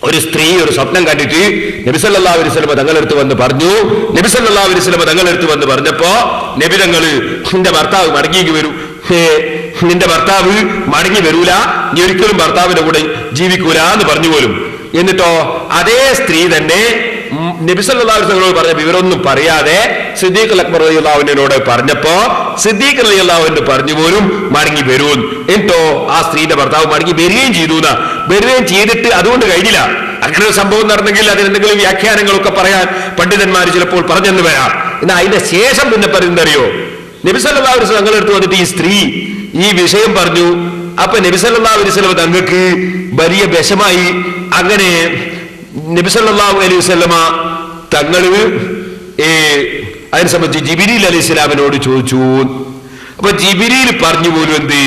ഒരു സ്ത്രീ ഒരു സ്വപ്നം കണ്ടിട്ട് നബി സല്ലല്ലാഹു അലൈഹി വസല്ലം തങ്ങളെടുത്ത് വന്ന് പറഞ്ഞു. നബി സല്ലല്ലാഹു അലൈഹി വസല്ലം തങ്ങളെടുത്ത് വന്ന് പറഞ്ഞപ്പോ നബി തങ്ങള്, നിന്റെ ഭർത്താവ് മടങ്ങി വരൂ, നിന്റെ ഭർത്താവ് മടങ്ങി വരൂല, നീ ഒരിക്കലും ഭർത്താവിന്റെ കൂടെ ജീവിക്കൂല എന്ന് പറഞ്ഞു പോലും. എന്നിട്ടോ അതേ സ്ത്രീ തന്നെ നബി സല്ലല്ലാഹു അലൈഹി വസല്ലം പറഞ്ഞ വിവരമൊന്നും പറയാതെ സിദ്ദീഖ് അക്ബർ റളിയല്ലാഹു അൻഹുവിനോട് പറഞ്ഞപ്പോ സിദ്ദീഖ് റളിയല്ലാഹു അൻഹു പറഞ്ഞു പോലും മടങ്ങി വരൂ. എന്നിട്ടോ ആ സ്ത്രീയുടെ ഭർത്താവ് മടങ്ങി വരികയും ചെയ്തു. വരികയും ചെയ്തിട്ട് അതുകൊണ്ട് കഴിഞ്ഞില്ല. അങ്ങനെ ഒരു സംഭവം നടന്നെങ്കിൽ അതിനെന്തെങ്കിലും വ്യാഖ്യാനങ്ങളൊക്കെ പറയാൻ പണ്ഡിതന്മാർ ചിലപ്പോൾ പറഞ്ഞെന്ന് വരാം. എന്നാൽ അതിന്റെ ശേഷം പിന്നെ പറയുന്നറിയോ, നബി സല്ലല്ലാഹു അലൈഹി വസല്ലം തങ്ങളെടുത്ത് വന്നിട്ട് ഈ സ്ത്രീ ഈ വിഷയം പറഞ്ഞു. അപ്പൊ നബി സല്ലല്ലാഹു അലൈഹി വസല്ലം തങ്ങൾക്ക് വലിയ വിഷമായി. അങ്ങനെ നബി സല്ലല്ലാഹു അലൈഹി വസല്ലമ തങ്ങള് അതിനെ സംബന്ധിച്ച് ജിബ്രീൽ അലൈഹിസ്സലാമിനോട് ചോദിച്ചു. അപ്പൊ ജിബ്രീൽ പറഞ്ഞു പോലും എന്ത്,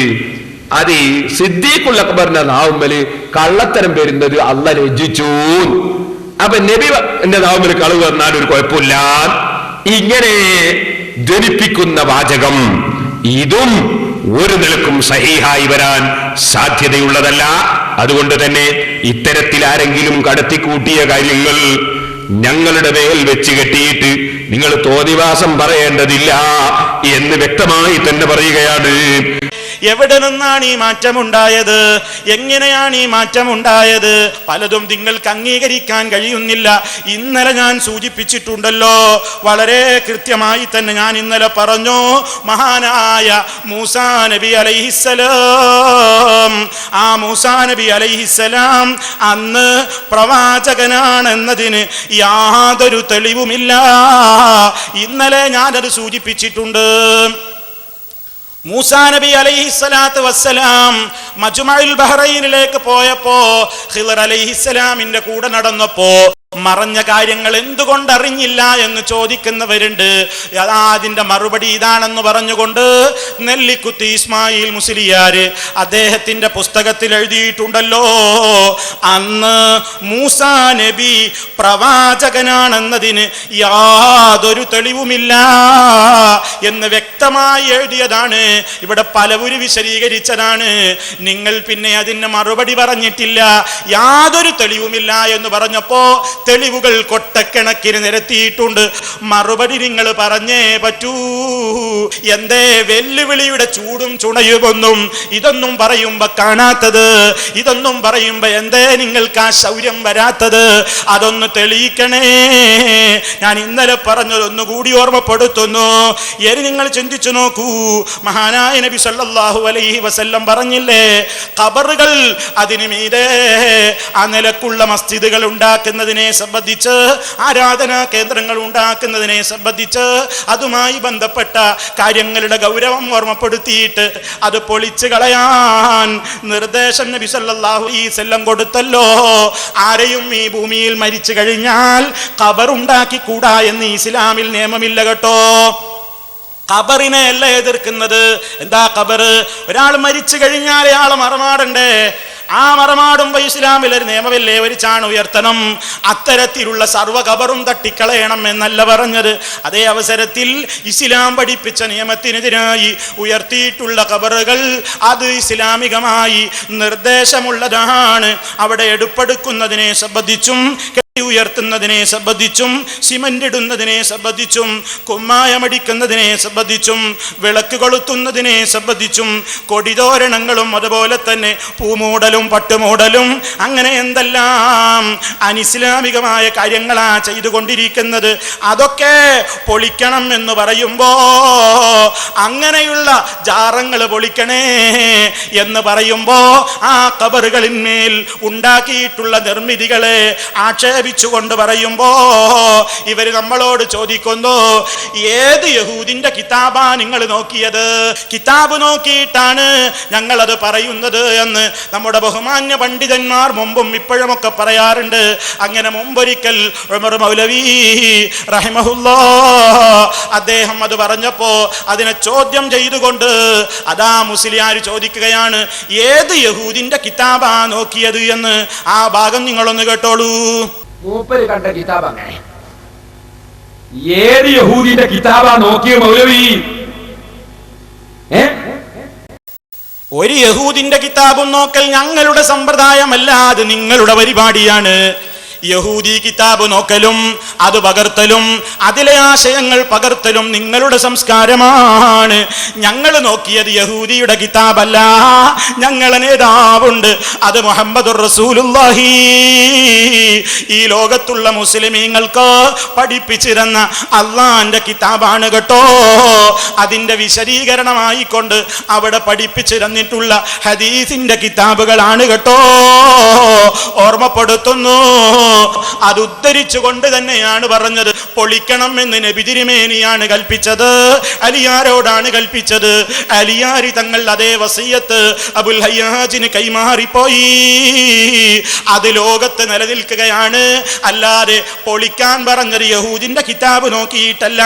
അത് സിദ്ദീഖുൽ അക്ബറിന്റെ നാവുമ്മല് കള്ളത്തരം വരുന്നത് അള്ളാഹ് ലജ്ജിച്ചു. അപ്പൊ നബി എന്റെ നാവുമ്മല് കളവ് വന്നാൽ ഒരു കുഴപ്പമില്ല. ഇങ്ങനെ ധ്വനിപ്പിക്കുന്ന വാചകം ഇതും ഒരു നിലക്കും സഹീഹായി വരാൻ സാധ്യതയുള്ളതല്ല. അതുകൊണ്ട് തന്നെ ഇത്തരത്തിൽ ആരെങ്കിലും കടത്തിക്കൂട്ടിയ കാര്യങ്ങൾ ഞങ്ങളുടെ മേൽ വെച്ച് കെട്ടിയിട്ട് നിങ്ങൾ തോന്നിവാസം പറയേണ്ടതില്ല എന്ന് വ്യക്തമായി തന്നെ പറയുകയാണ്. എവിടെ നിന്നാണ് ഈ മാറ്റമുണ്ടായത്? എങ്ങനെയാണ് ഈ മാറ്റമുണ്ടായത്? പലതും നിങ്ങൾക്ക് അംഗീകരിക്കാൻ കഴിയുന്നില്ല. ഇന്നലെ ഞാൻ സൂചിപ്പിച്ചിട്ടുണ്ടല്ലോ, വളരെ കൃത്യമായി തന്നെ ഞാൻ ഇന്നലെ പറഞ്ഞു. മഹാനായ മൂസാ നബി അലൈഹിസ്സലാം, ആ മൂസാ നബി അലൈഹിസ്സലാം അന്ന് പ്രവാചകനാണെന്നതിന് യാതൊരു തെളിവുമില്ല. ഇന്നലെ ഞാനത് സൂചിപ്പിച്ചിട്ടുണ്ട്. മൂസാ നബി അലൈഹിസ്സലാത്തു വസ്സലാം മജ്മഉൽ ബഹ്റൈനിലേക്ക് പോയപ്പോ ഖിളർ അലൈഹിസ്സലാമിന്റെ കൂടെ നടന്നപ്പോ മറഞ്ഞ കാര്യങ്ങൾ എന്തുകൊണ്ടറിഞ്ഞില്ല എന്ന് ചോദിക്കുന്നവരുണ്ട്. അതിന്റെ മറുപടി ഇതാണെന്ന് പറഞ്ഞുകൊണ്ട് നെല്ലിക്കുത്തി ഇസ്മായിൽ മുസ്ലിയാര് അദ്ദേഹത്തിന്റെ പുസ്തകത്തിൽ എഴുതിയിട്ടുണ്ടല്ലോ, അന്ന് മൂസാ നബി പ്രവാചകനാണെന്നതിന് യാതൊരു തെളിവുമില്ല എന്ന് വ്യക്തമായി എഴുതിയതാണ്. ഇവിടെ പലവരും വിശദീകരിച്ചതാണ്. നിങ്ങൾ പിന്നെ അതിന് മറുപടി പറഞ്ഞിട്ടില്ല. യാതൊരു തെളിവുമില്ല എന്ന് പറഞ്ഞപ്പോ തെളിവുകൾ കൊട്ടക്കണക്കിന് നിരത്തിയിട്ടുണ്ട്. മറുപടി നിങ്ങൾ പറഞ്ഞേ പറ്റൂ. എന്തേ വെല്ലുവിളിയുടെ ചൂടും ചുണയുമൊന്നും ഇതൊന്നും പറയുമ്പോ കാണാത്തത്? ഇതൊന്നും പറയുമ്പോ എന്തേ നിങ്ങൾക്ക് ആ ശൗര്യം വരാത്തത്? അതൊന്ന് തെളിയിക്കണേ. ഞാൻ ഇന്നലെ പറഞ്ഞതൊന്നുകൂടി ഓർമ്മപ്പെടുത്തുന്നു. ഇനി നിങ്ങൾ ചിന്തിച്ചു നോക്കൂ. മഹാനായ നബി സല്ലല്ലാഹു അലൈഹി വസല്ലം പറഞ്ഞില്ലേ, ഖബറുകൾ അതിനു മീതെ ആ നിലക്കുള്ള മസ്ജിദുകൾ ഉണ്ടാക്കുന്നതിനെ സംബന്ധിച്ച്, ആരാധനാ കേന്ദ്രങ്ങൾ ഉണ്ടാക്കുന്നതിനെ സംബന്ധിച്ച്, അതുമായി ബന്ധപ്പെട്ട കാര്യങ്ങളുടെ ഗൗരവം ഓർമ്മപ്പെടുത്തിയിട്ട് അത് പൊളിച്ചു കളയാൻ നിർദ്ദേശം നബി സല്ലല്ലാഹു അലൈഹി വസല്ലം കൊടുത്തല്ലോ. ആരെയും ഈ ഭൂമിയിൽ മരിച്ചു കഴിഞ്ഞാൽ ഖബർ ഉണ്ടാക്കിക്കൂടാ എന്ന് ഇസ്ലാമിൽ നിയമമില്ല കേട്ടോ. ഖബറിനെ അല്ല എതിർക്കുന്നത്. എന്താ ഖബർ? ഒരാൾ മരിച്ചു കഴിഞ്ഞാൽ അയാൾ മറമാടണ്ടേ? ആ മറമാടുമ്പോ ഇസ്ലാമിൽ ഒരു നിയമമില്ലേ, ഒരു ചാൺ ഉയർത്തണം. അത്തരത്തിലുള്ള സർവ്വ ഖബറും തട്ടിക്കളയണം എന്നല്ല പറഞ്ഞത്. അതേ അവസരത്തിൽ ഇസ്ലാം പഠിപ്പിച്ച നിയമത്തിനെതിരായി ഉയർത്തിയിട്ടുള്ള ഖബറുകൾ അത് ഇസ്ലാമികമായി നിർദ്ദേശമുള്ളതാണ്. അവിടെ എടുപ്പെടുക്കുന്നതിനെ സംബന്ധിച്ചും ഉയർത്തുന്നതിനെ സംബന്ധിച്ചും സിമന്റ് ഇടുന്നതിനെ സംബന്ധിച്ചും കുമ്മായമടിക്കുന്നതിനെ സംബന്ധിച്ചും വിളക്ക് കൊളുത്തുന്നതിനെ സംബന്ധിച്ചും കൊടിതോരണങ്ങളും അതുപോലെ തന്നെ പൂമൂടലും പട്ടുമൂടലും അങ്ങനെ എന്തെല്ലാം അനിസ്ലാമികമായ കാര്യങ്ങളാ ചെയ്തുകൊണ്ടിരിക്കുന്നത്. അതൊക്കെ പൊളിക്കണം എന്ന് പറയുമ്പോ അങ്ങനെയുള്ള ജാറങ്ങൾ പൊളിക്കണേ എന്ന് പറയുമ്പോ ആ ഖബറുകളിന്മേൽ ഉണ്ടാക്കിയിട്ടുള്ള നിർമ്മിതികളെ ആക്ഷേപി ഉദ്ധരിച്ചുകൊണ്ട് പറയുമ്പോ ഇവര് നമ്മളോട് ചോദിക്കുന്നു, ഏത് യഹൂദിന്റെ കിതാബാ നിങ്ങൾ നോക്കിയത്? കിതാബ് നോക്കിയിട്ടാണ് ഞങ്ങളത് പറയുന്നത് എന്ന് നമ്മുടെ ബഹുമാന്യ പണ്ഡിതന്മാർ മുമ്പും ഇപ്പോഴുമൊക്കെ പറയാറുണ്ട്. അങ്ങനെ മുമ്പൊരിക്കൽ ഉമർ മൗലവി റഹിമഹുല്ലാഹ് അദ്ദേഹം അത് പറഞ്ഞപ്പോ അതിനെ ചോദ്യം ചെയ്തുകൊണ്ട് അതാ മുസ്ലിയാർ ചോദിക്കുകയാണ്, ഏത് യഹൂദിന്റെ കിതാബാ നോക്കിയത് എന്ന്. ആ ഭാഗം നിങ്ങളൊന്ന് കേട്ടോളൂ. മൂപ്പര് കണ്ട കിതാബ് അങ്ങനെ. ഏത് യഹൂദിന്റെ കിതാബാ നോക്കിയ മൗലവി? ഒരു യഹൂദിന്റെ കിതാബും നോക്കൽ ഞങ്ങളുടെ സമ്പ്രദായമല്ല, അത് നിങ്ങളുടെ പരിപാടിയാണ്. യഹൂദി കിതാബ് നോക്കലും അത് പകർത്തലും അതിലെ ആശയങ്ങൾ പകർത്തലും നിങ്ങളുടെ സംസ്കാരമാണ്. ഞങ്ങൾ നോക്കിയത് യഹൂദിയുടെ കിതാബല്ല, ഞങ്ങളെ നേതാവുണ്ട്, അത് മുഹമ്മദുർ റസൂലുള്ളാഹി. ഈ ലോകത്തുള്ള മുസ്ലിമീങ്ങൾക്ക് പഠിപ്പിച്ചിരുന്ന അള്ളാന്റെ കിതാബാണ് കേട്ടോ. അതിന്റെ വിശദീകരണമായിക്കൊണ്ട് അവിടെ പഠിപ്പിച്ചിരുന്നിട്ടുള്ള ഹദീസിന്റെ കിതാബുകളാണ് കേട്ടോ. ഓർമ്മപ്പെടുത്തുന്നു, അത് ഉദ്ധരിച്ചുകൊണ്ട് തന്നെയാണ് പറഞ്ഞത്. പൊളിക്കണം എന്ന് നബി തിരുമേനിയാണ് കൽപ്പിച്ചത്, അലിയാരോടാണ് കൽപ്പിച്ചത്. അലിയാരി തങ്ങൾ അതേ വസിയത്ത് അബുൽ ഹയ്യാജിന് കൈമാറിപ്പോയി. അത് ലോകത്ത് നിലനിൽക്കുകയാണ്. അല്ലാതെ പൊളിക്കാൻ പറഞ്ഞത് യഹൂദിന്റെ കിതാബ് നോക്കിയിട്ടല്ല.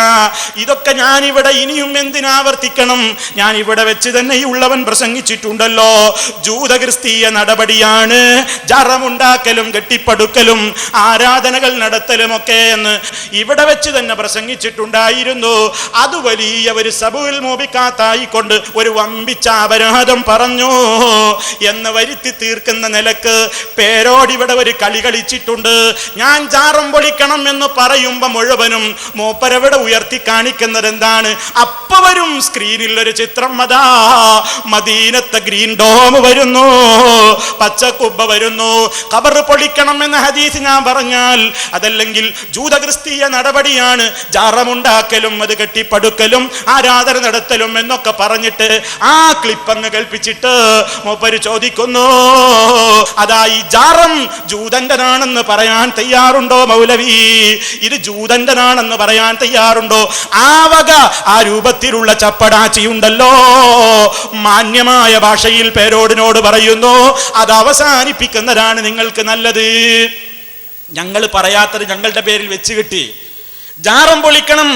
ഇതൊക്കെ ഞാനിവിടെ ഇനിയും എന്തിനാവർത്തിക്കണം? ഞാൻ ഇവിടെ വെച്ച് തന്നെ ഈ ഉള്ളവൻ പ്രസംഗിച്ചിട്ടുണ്ടല്ലോ. ജൂതക്രിസ്തീയ നടപടിയാണ് ജറമുണ്ടാക്കലും കെട്ടിപ്പടുക്കലും ആരാധനകൾ നടത്തലുമൊക്കെ എന്ന് ഇവിടെ വെച്ച് തന്നെ പ്രസംഗിച്ചിട്ടുണ്ടായിരുന്നു. അത് വലിയ ഒരു സബുൽ മോബിക്കാത്തായിക്കൊണ്ട് ഒരു വമ്പിച്ച അപരാധം പറഞ്ഞു എന്ന് വരുത്തി തീർക്കുന്ന നിലക്ക് പേരോടിവിടെ ഒരു കളി കളിച്ചിട്ടുണ്ട്. ഞാൻ ജാറം പൊളിക്കണം എന്ന് പറയുമ്പോ മുഴുവനും മൂപ്പരവിടെ ഉയർത്തി കാണിക്കുന്നത് എന്താണ്? അപ്പൊ വരും സ്ക്രീനിൽ ഒരു ചിത്രം, അതാ മദീനത്തെ ഗ്രീൻ ഡോം വരുന്നു, പച്ചക്കുബ്ബ വരുന്നു. ഖബർ പൊളിക്കണം എന്ന ഹദീസ് ഞാൻ പറഞ്ഞാൽ അതല്ലെങ്കിൽ ജൂതക്രിസ്തീയ നടപടിയാണ് ജാറമുണ്ടാക്കലും അത് കെട്ടിപ്പടുക്കലും ആരാധന നടത്തലും എന്നൊക്കെ പറഞ്ഞിട്ട് ആ ക്ലിപ്പ് അങ്ങ് കേൾപ്പിച്ചിട്ട് മൂപ്പര് ചോദിക്കുന്നു, അതാ ഈ ജാറം ജൂതന്റെതാണെന്ന് പറയാൻ തയ്യാറുണ്ടോ മൗലവി? ഇത് ജൂതന്റെതാണെന്ന് പറയാൻ തയ്യാറുണ്ടോ? ആ വക ആ രൂപത്തിലുള്ള ചപ്പടാച്ചിയുണ്ടല്ലോ, മാന്യമായ ഭാഷയിൽ പേരോടിനോട് പറയുന്നു, അത് അവസാനിപ്പിക്കുന്നതാണ് നിങ്ങൾക്ക് നല്ലത്. ഞങ്ങൾ പറയാത്തത് ഞങ്ങളുടെ പേരിൽ വെച്ച് കിട്ടി. ജാറം പൊളിക്കണം,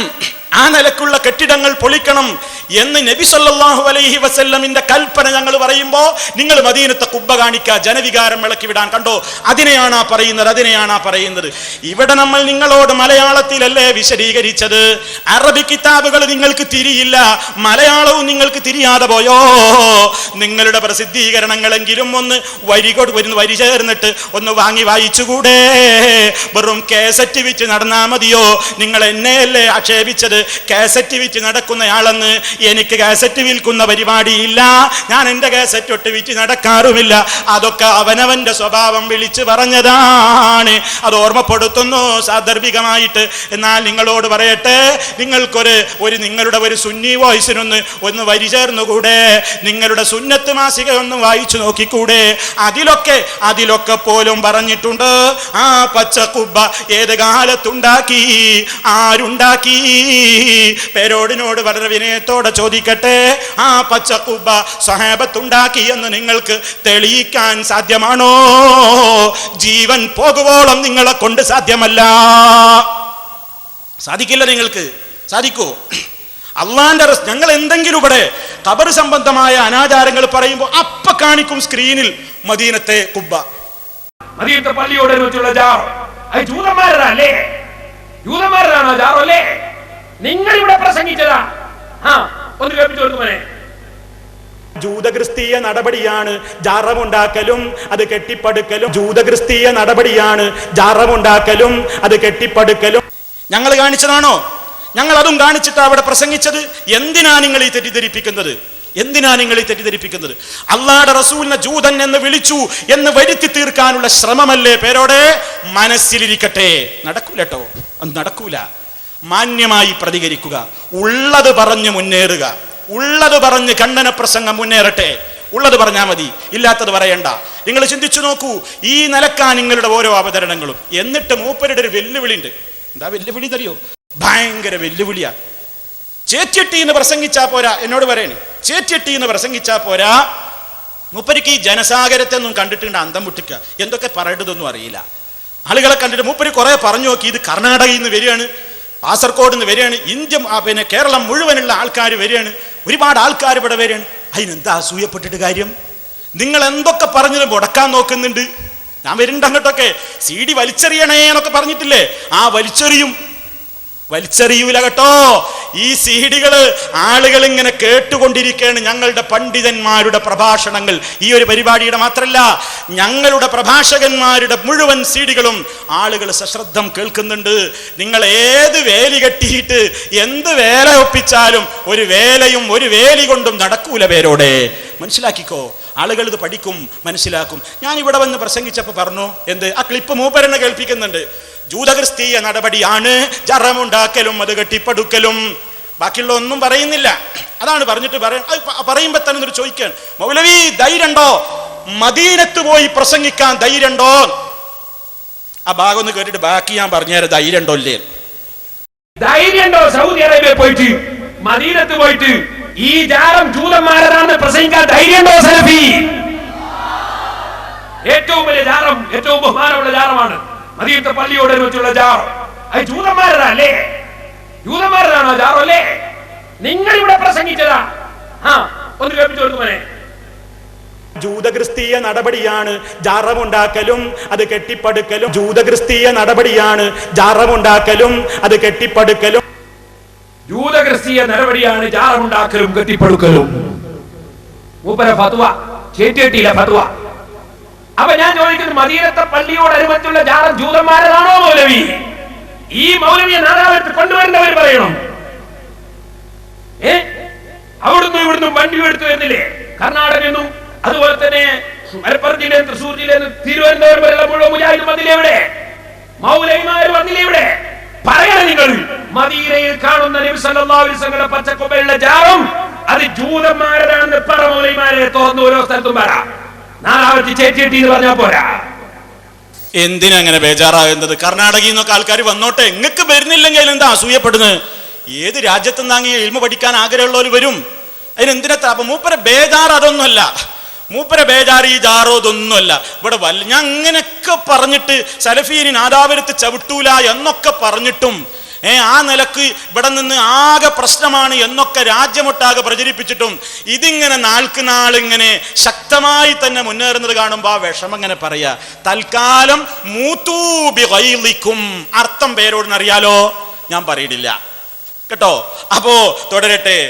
ആ നിലക്കുള്ള കെട്ടിടങ്ങൾ പൊളിക്കണം എന്ന് നബി സല്ലല്ലാഹു അലൈഹി വസല്ലമിന്റെ കൽപ്പന ഞങ്ങൾ പറയുമ്പോൾ നിങ്ങൾ മദീനത്തെ കുബ്ബ കാണിക്കുക, ജനവികാരം ഇളക്കി വിടാൻ. കണ്ടോ, അതിനെയാണ് പറയുന്നത്. ഇവിടെ നമ്മൾ നിങ്ങളോട് മലയാളത്തിലല്ലേ വിശദീകരിച്ചത്? അറബി കിതാബുകൾ നിങ്ങൾക്ക് തിരിയില്ല, മലയാളവും നിങ്ങൾക്ക് തിരിയാതെ പോയോ? നിങ്ങളുടെ പ്രസിദ്ധീകരണങ്ങളെങ്കിലും ഒന്ന് വരി ചേർന്നിട്ട് ഒന്ന് വാങ്ങി വായിച്ചുകൂടെ? വെറും കേസറ്റ് വിറ്റ് നടന്നാ മതിയോ? നിങ്ങൾ എന്നെയല്ലേ ആക്ഷേപിച്ചത് കാസറ്റ് വിറ്റ് നടക്കുന്നയാളെന്ന്? എനിക്ക് കാസറ്റ് വിൽക്കുന്ന പരിപാടിയില്ല, ഞാൻ എന്റെ കാസറ്റ് ഒട്ട് വിറ്റ് നടക്കാറുമില്ല. അതൊക്കെ അവനവന്റെ സ്വഭാവം വിളിച്ചു പറഞ്ഞതാണ്. അത് ഓർമ്മപ്പെടുത്തുന്നു സാന്ദർഭികമായിട്ട്. എന്നാൽ നിങ്ങളോട് പറയട്ടെ, നിങ്ങളുടെ ഒരു സുന്നി വോയിസിനൊന്ന് വരി ചേർന്നുകൂടെ? നിങ്ങളുടെ സുന്നത്ത് മാസിക ഒന്ന് വായിച്ചു നോക്കിക്കൂടെ? അതിലൊക്കെ പോലും പറഞ്ഞിട്ടുണ്ട് ആ പച്ചക്കുബ്ബ ഏത് കാലത്തുണ്ടാക്കി, ആരുണ്ടാക്കി? പേരോടിനോട് വളരെ വിനയത്തോടെ ചോദിക്കട്ടെ, ആ പച്ചക്കുബ്ബ സ്വഹാബത്തുണ്ടാക്കി എന്ന് നിങ്ങൾക്ക് തെളിയിക്കാൻ സാധ്യമാണോ? ജീവൻ പോകുവോളം നിങ്ങളെ കൊണ്ട് സാധ്യമല്ല. സാധിക്കില്ല. നിങ്ങൾക്ക് സാധിക്കോ? അള്ളാന്റെ ഞങ്ങൾ എന്തെങ്കിലും ഇവിടെ ഖബർ സംബന്ധമായ അനാചാരങ്ങൾ പറയുമ്പോൾ അപ്പ കാണിക്കും സ്ക്രീനിൽ മദീനത്തെ കുബ്ബ, മദീനത്തെ പള്ളിയോട് വെച്ചുള്ള ജാർ. അത് ജൂതന്മാരല്ലേ? ജൂതന്മാരാണോ ജാറല്ലേ? നിങ്ങൾ ഇവിടെ പ്രസംഗിച്ചതാ. ഒന്ന് കേൾപ്പിച്ചു കൊടുക്കുമനെ. ജൂതക്രിസ്തീയ നടപടിയാണ് ജാറമുണ്ടാക്കലും അത് കെട്ടിപ്പടുക്കലും. ജൂതക്രിസ്തീയ നടപടിയാണ് ജാറമുണ്ടാക്കലും അത് കെട്ടിപ്പടുക്കലും. ഞങ്ങൾ കാണിച്ചതാണോ? ഞങ്ങൾ അതും കാണിച്ചിട്ട് അവിടെ പ്രസംഗിച്ചത്. എന്തിനാ നിങ്ങൾ ഈ തെറ്റിദ്ധരിപ്പിക്കുന്നത്? അള്ളാഹുവിന്റെ റസൂലിനെ ജൂതൻ എന്ന് വിളിച്ചു എന്ന് വരുത്തി തീർക്കാനുള്ള ശ്രമമല്ലേ പേരോടെ? മനസ്സിലിരിക്കട്ടെ. നടക്കൂലട്ടോ, അത് നടക്കൂല. മാന്യമായി പ്രതികരിക്കുക, ഉള്ളത് പറഞ്ഞ് മുന്നേറുക, ഉള്ളത് പറഞ്ഞ് ഖണ്ഡന പ്രസംഗം മുന്നേറട്ടെ. ഉള്ളത് പറഞ്ഞാൽ മതി, ഇല്ലാത്തത് പറയണ്ട. നിങ്ങൾ ചിന്തിച്ചു നോക്കൂ, ഈ നിലക്കാ നിങ്ങളുടെ ഓരോ അവതരണങ്ങളും. എന്നിട്ട് മൂപ്പരുടെ ഒരു വെല്ലുവിളി ഉണ്ട്. എന്താ വെല്ലുവിളി എന്നറിയോ? ഭയങ്കര വെല്ലുവിളിയാ. ചേറ്റിട്ടി എന്ന് പ്രസംഗിച്ചാ പോരാ. എന്നോട് പറയണേ, ചേറ്റിട്ടി എന്ന് പ്രസംഗിച്ചാ പോരാ, മൂപ്പരിക്ക് ഈ ജനസാഗരത്തെ ഒന്നും കണ്ടിട്ടുണ്ട് അന്തം മുട്ടിക്കുക. എന്തൊക്കെ പറയേണ്ടതൊന്നും അറിയില്ല. ആളുകളെ കണ്ടിട്ട് മൂപ്പര് കുറെ പറഞ്ഞു നോക്കി. ഇത് കർണാടകയിൽ നിന്ന് വരികയാണ്, കാസർഗോഡ് നിന്ന് വരികയാണ്, ഇന്ത്യ കേരളം മുഴുവനുള്ള ആൾക്കാർ വരികയാണ്, ഒരുപാട് ആൾക്കാർ ഇവിടെ വരികയാണ്. അതിനെന്താ അസൂയപ്പെട്ടിട്ട് കാര്യം? നിങ്ങൾ എന്തൊക്കെ പറഞ്ഞത് മുടക്കാൻ നോക്കുന്നുണ്ട്. ഞാൻ വരുന്നുണ്ട് അങ്ങോട്ടൊക്കെ. CD വലിച്ചെറിയണേ എന്നൊക്കെ പറഞ്ഞിട്ടില്ലേ, ആ വലിച്ചെറിയൂല കേട്ടോ. ഈ CD-കള് ആളുകൾ ഇങ്ങനെ കേട്ടുകൊണ്ടിരിക്കുകയാണ്. ഞങ്ങളുടെ പണ്ഡിതന്മാരുടെ പ്രഭാഷണങ്ങൾ, ഈ ഒരു പരിപാടിയുടെ മാത്രമല്ല, ഞങ്ങളുടെ പ്രഭാഷകന്മാരുടെ മുഴുവൻ CD-കളും ആളുകൾ സശ്രദ്ധം കേൾക്കുന്നുണ്ട്. നിങ്ങൾ ഏത് വേലി കെട്ടിയിട്ട് എന്ത് വേല ഒപ്പിച്ചാലും ഒരു വേലയും ഒരു വേലി കൊണ്ടും നടക്കൂല പേരോടെ. മനസ്സിലാക്കിക്കോ. ആളുകൾ ഇത് പഠിക്കും, മനസ്സിലാക്കും. ഞാൻ ഇവിടെ വന്ന് പ്രസംഗിച്ചപ്പോൾ പറഞ്ഞു, എന്ത് ആ ക്ലിപ്പ് മൂപ്പരെന്നെ കേൾപ്പിക്കുന്നുണ്ട്. ജൂതക്രിസ്തീയ നടപടിയാണ് ജറമുണ്ടാക്കലും അത് കെട്ടിപ്പടുക്കലും. ബാക്കിയുള്ള ഒന്നും പറയുന്നില്ല. അതാണ് പറഞ്ഞിട്ട് പറയുമ്പോ തന്നെ ഒരു ചോദിക്കാൻ, മൗലവി ധൈര്യണ്ടോ മദീനത്ത് പോയി പ്രസംഗിക്കാൻ? ധൈര്യണ്ടോ? ആ ഭാഗം ഒന്ന് കേട്ടിട്ട് ബാക്കി ഞാൻ പറഞ്ഞുതരാം. ധൈര്യണ്ടോ ഇല്ലേ? ധൈര്യണ്ടോ സൗദി അറേബ്യ പോയിട്ട് മദീനത്ത് പോയിട്ട് ഈ ജാറം ജൂതന്മാരാണ് പ്രസംഗിക്കാൻ ധൈര്യണ്ടോ സലഫി? ഏറ്റവും വലിയ ജാറം, ഏറ്റവും ബഹുമാനമുള്ള ജാറമാണ് മദീനത്തെ പള്ളിയോട് വെച്ചുള്ള ജാറം. അത് ജൂതന്മാരല്ലേ? ജൂതന്മാരാണോ ജാറോ അല്ലേ? നിങ്ങൾ ഇവിടെ പ്രസംഗിച്ചതാ. ഒന്ന് കേൾപ്പിച്ചു കൊടുക്കുമനെ. ജൂതക്രിസ്തീയ നടപടിയാണ് ജാറമുണ്ടാക്കലും അത് കെട്ടിപ്പടുക്കലും. ജൂതക്രിസ്തീയ നടപടിയാണ് ജാറമുണ്ടാക്കലും അത് കെട്ടിപ്പടുക്കലും. ജൂതക്രിസ്തീയ നടപടിയാണ് ജാറമുണ്ടാക്കലും കെട്ടിപ്പടുക്കലും. മൂപ്പര ഫത്വ, ചേറ്റിയിട്ടില്ല ഫത്വ. അപ്പൊ ഞാൻ ചോദിക്കുന്നു, മദീനത്തെ പള്ളിയോടനുബന്ധിച്ചുള്ള ജാറം ജൂതന്മാരതാണോ മൗലവി? ഈ മൗലവിയെ നാദാപുരത്ത് കൊണ്ടുവരേണ്ടവർ പറയണം. അവിടുന്ന് ഇവിടുന്ന് വണ്ടി എടുത്തു വരുന്നില്ലേ? കർണാടകയിൽ നിന്നും അതുപോലെ തന്നെ മലപ്പുറം ജില്ലയിൽ, തൃശ്ശൂർ ജില്ലയിൽ, തിരുവനന്തപുരം വരെയുള്ള മുഴുവൻ മുജാഹിദ് വന്നില്ലേ ഇവിടെ? മൗലവിമാര് വന്നില്ലേ ഇവിടെ? പറയണം നിങ്ങൾ. മദീനയിൽ കാണുന്ന നബി സല്ലല്ലാഹു അലൈഹി വസല്ലം പച്ചക്കൊമ്പയുള്ള ജാറം അത് ജൂതന്മാരതാണെന്ന് പറ. മൗലവിമാരെ തുറന്ന് ഓരോ സ്ഥലത്തും പറ. നാലാവത്തി ചേച്ചിട്ടി എന്ന് പറഞ്ഞാ പോരാ. എന്തിനങ്ങനെ ബേജാറാകുന്നത്? കർണാടകയിൽ നിന്നൊക്കെ ആൾക്കാർ വന്നോട്ടെ. എങ്ങക്ക് വരുന്നില്ലെങ്കിൽ എന്താ അസൂയപ്പെടുന്നത്? ഏത് രാജ്യത്തുനിന്നാങ്ങി ഇൽമ പഠിക്കാൻ ആഗ്രഹമുള്ളവർ വരും. അതിനെന്തിനാ താപം? മൂപ്പര ബേജാർ അതൊന്നുമല്ല. മൂപ്പര ബേജാർ ഈ ജാറോ ഇതൊന്നുമല്ല. ഇവിടെ ഞാൻ അങ്ങനെയൊക്കെ പറഞ്ഞിട്ട് സലഫീനി നാദാപുരത്ത് ചവിട്ടൂല എന്നൊക്കെ പറഞ്ഞിട്ടും ആ നിലക്ക് ഇവിടെ നിന്ന് ആകെ പ്രശ്നമാണ് എന്നൊക്കെ രാജ്യമൊട്ടാകെ പ്രചരിപ്പിച്ചിട്ടും ഇതിങ്ങനെ നാൾക്ക് നാളിങ്ങനെ ശക്തമായി തന്നെ മുന്നേറുന്നത് കാണുമ്പോൾ ആ വിഷമം ഇങ്ങനെ പറയാ. തൽക്കാലം മൂത്തൂബി ഗൈളിക്കും അർത്ഥം പേരോടെന്നറിയാലോ? ഞാൻ പറയില്ല കേട്ടോ. അപ്പോ തുടരട്ടെ.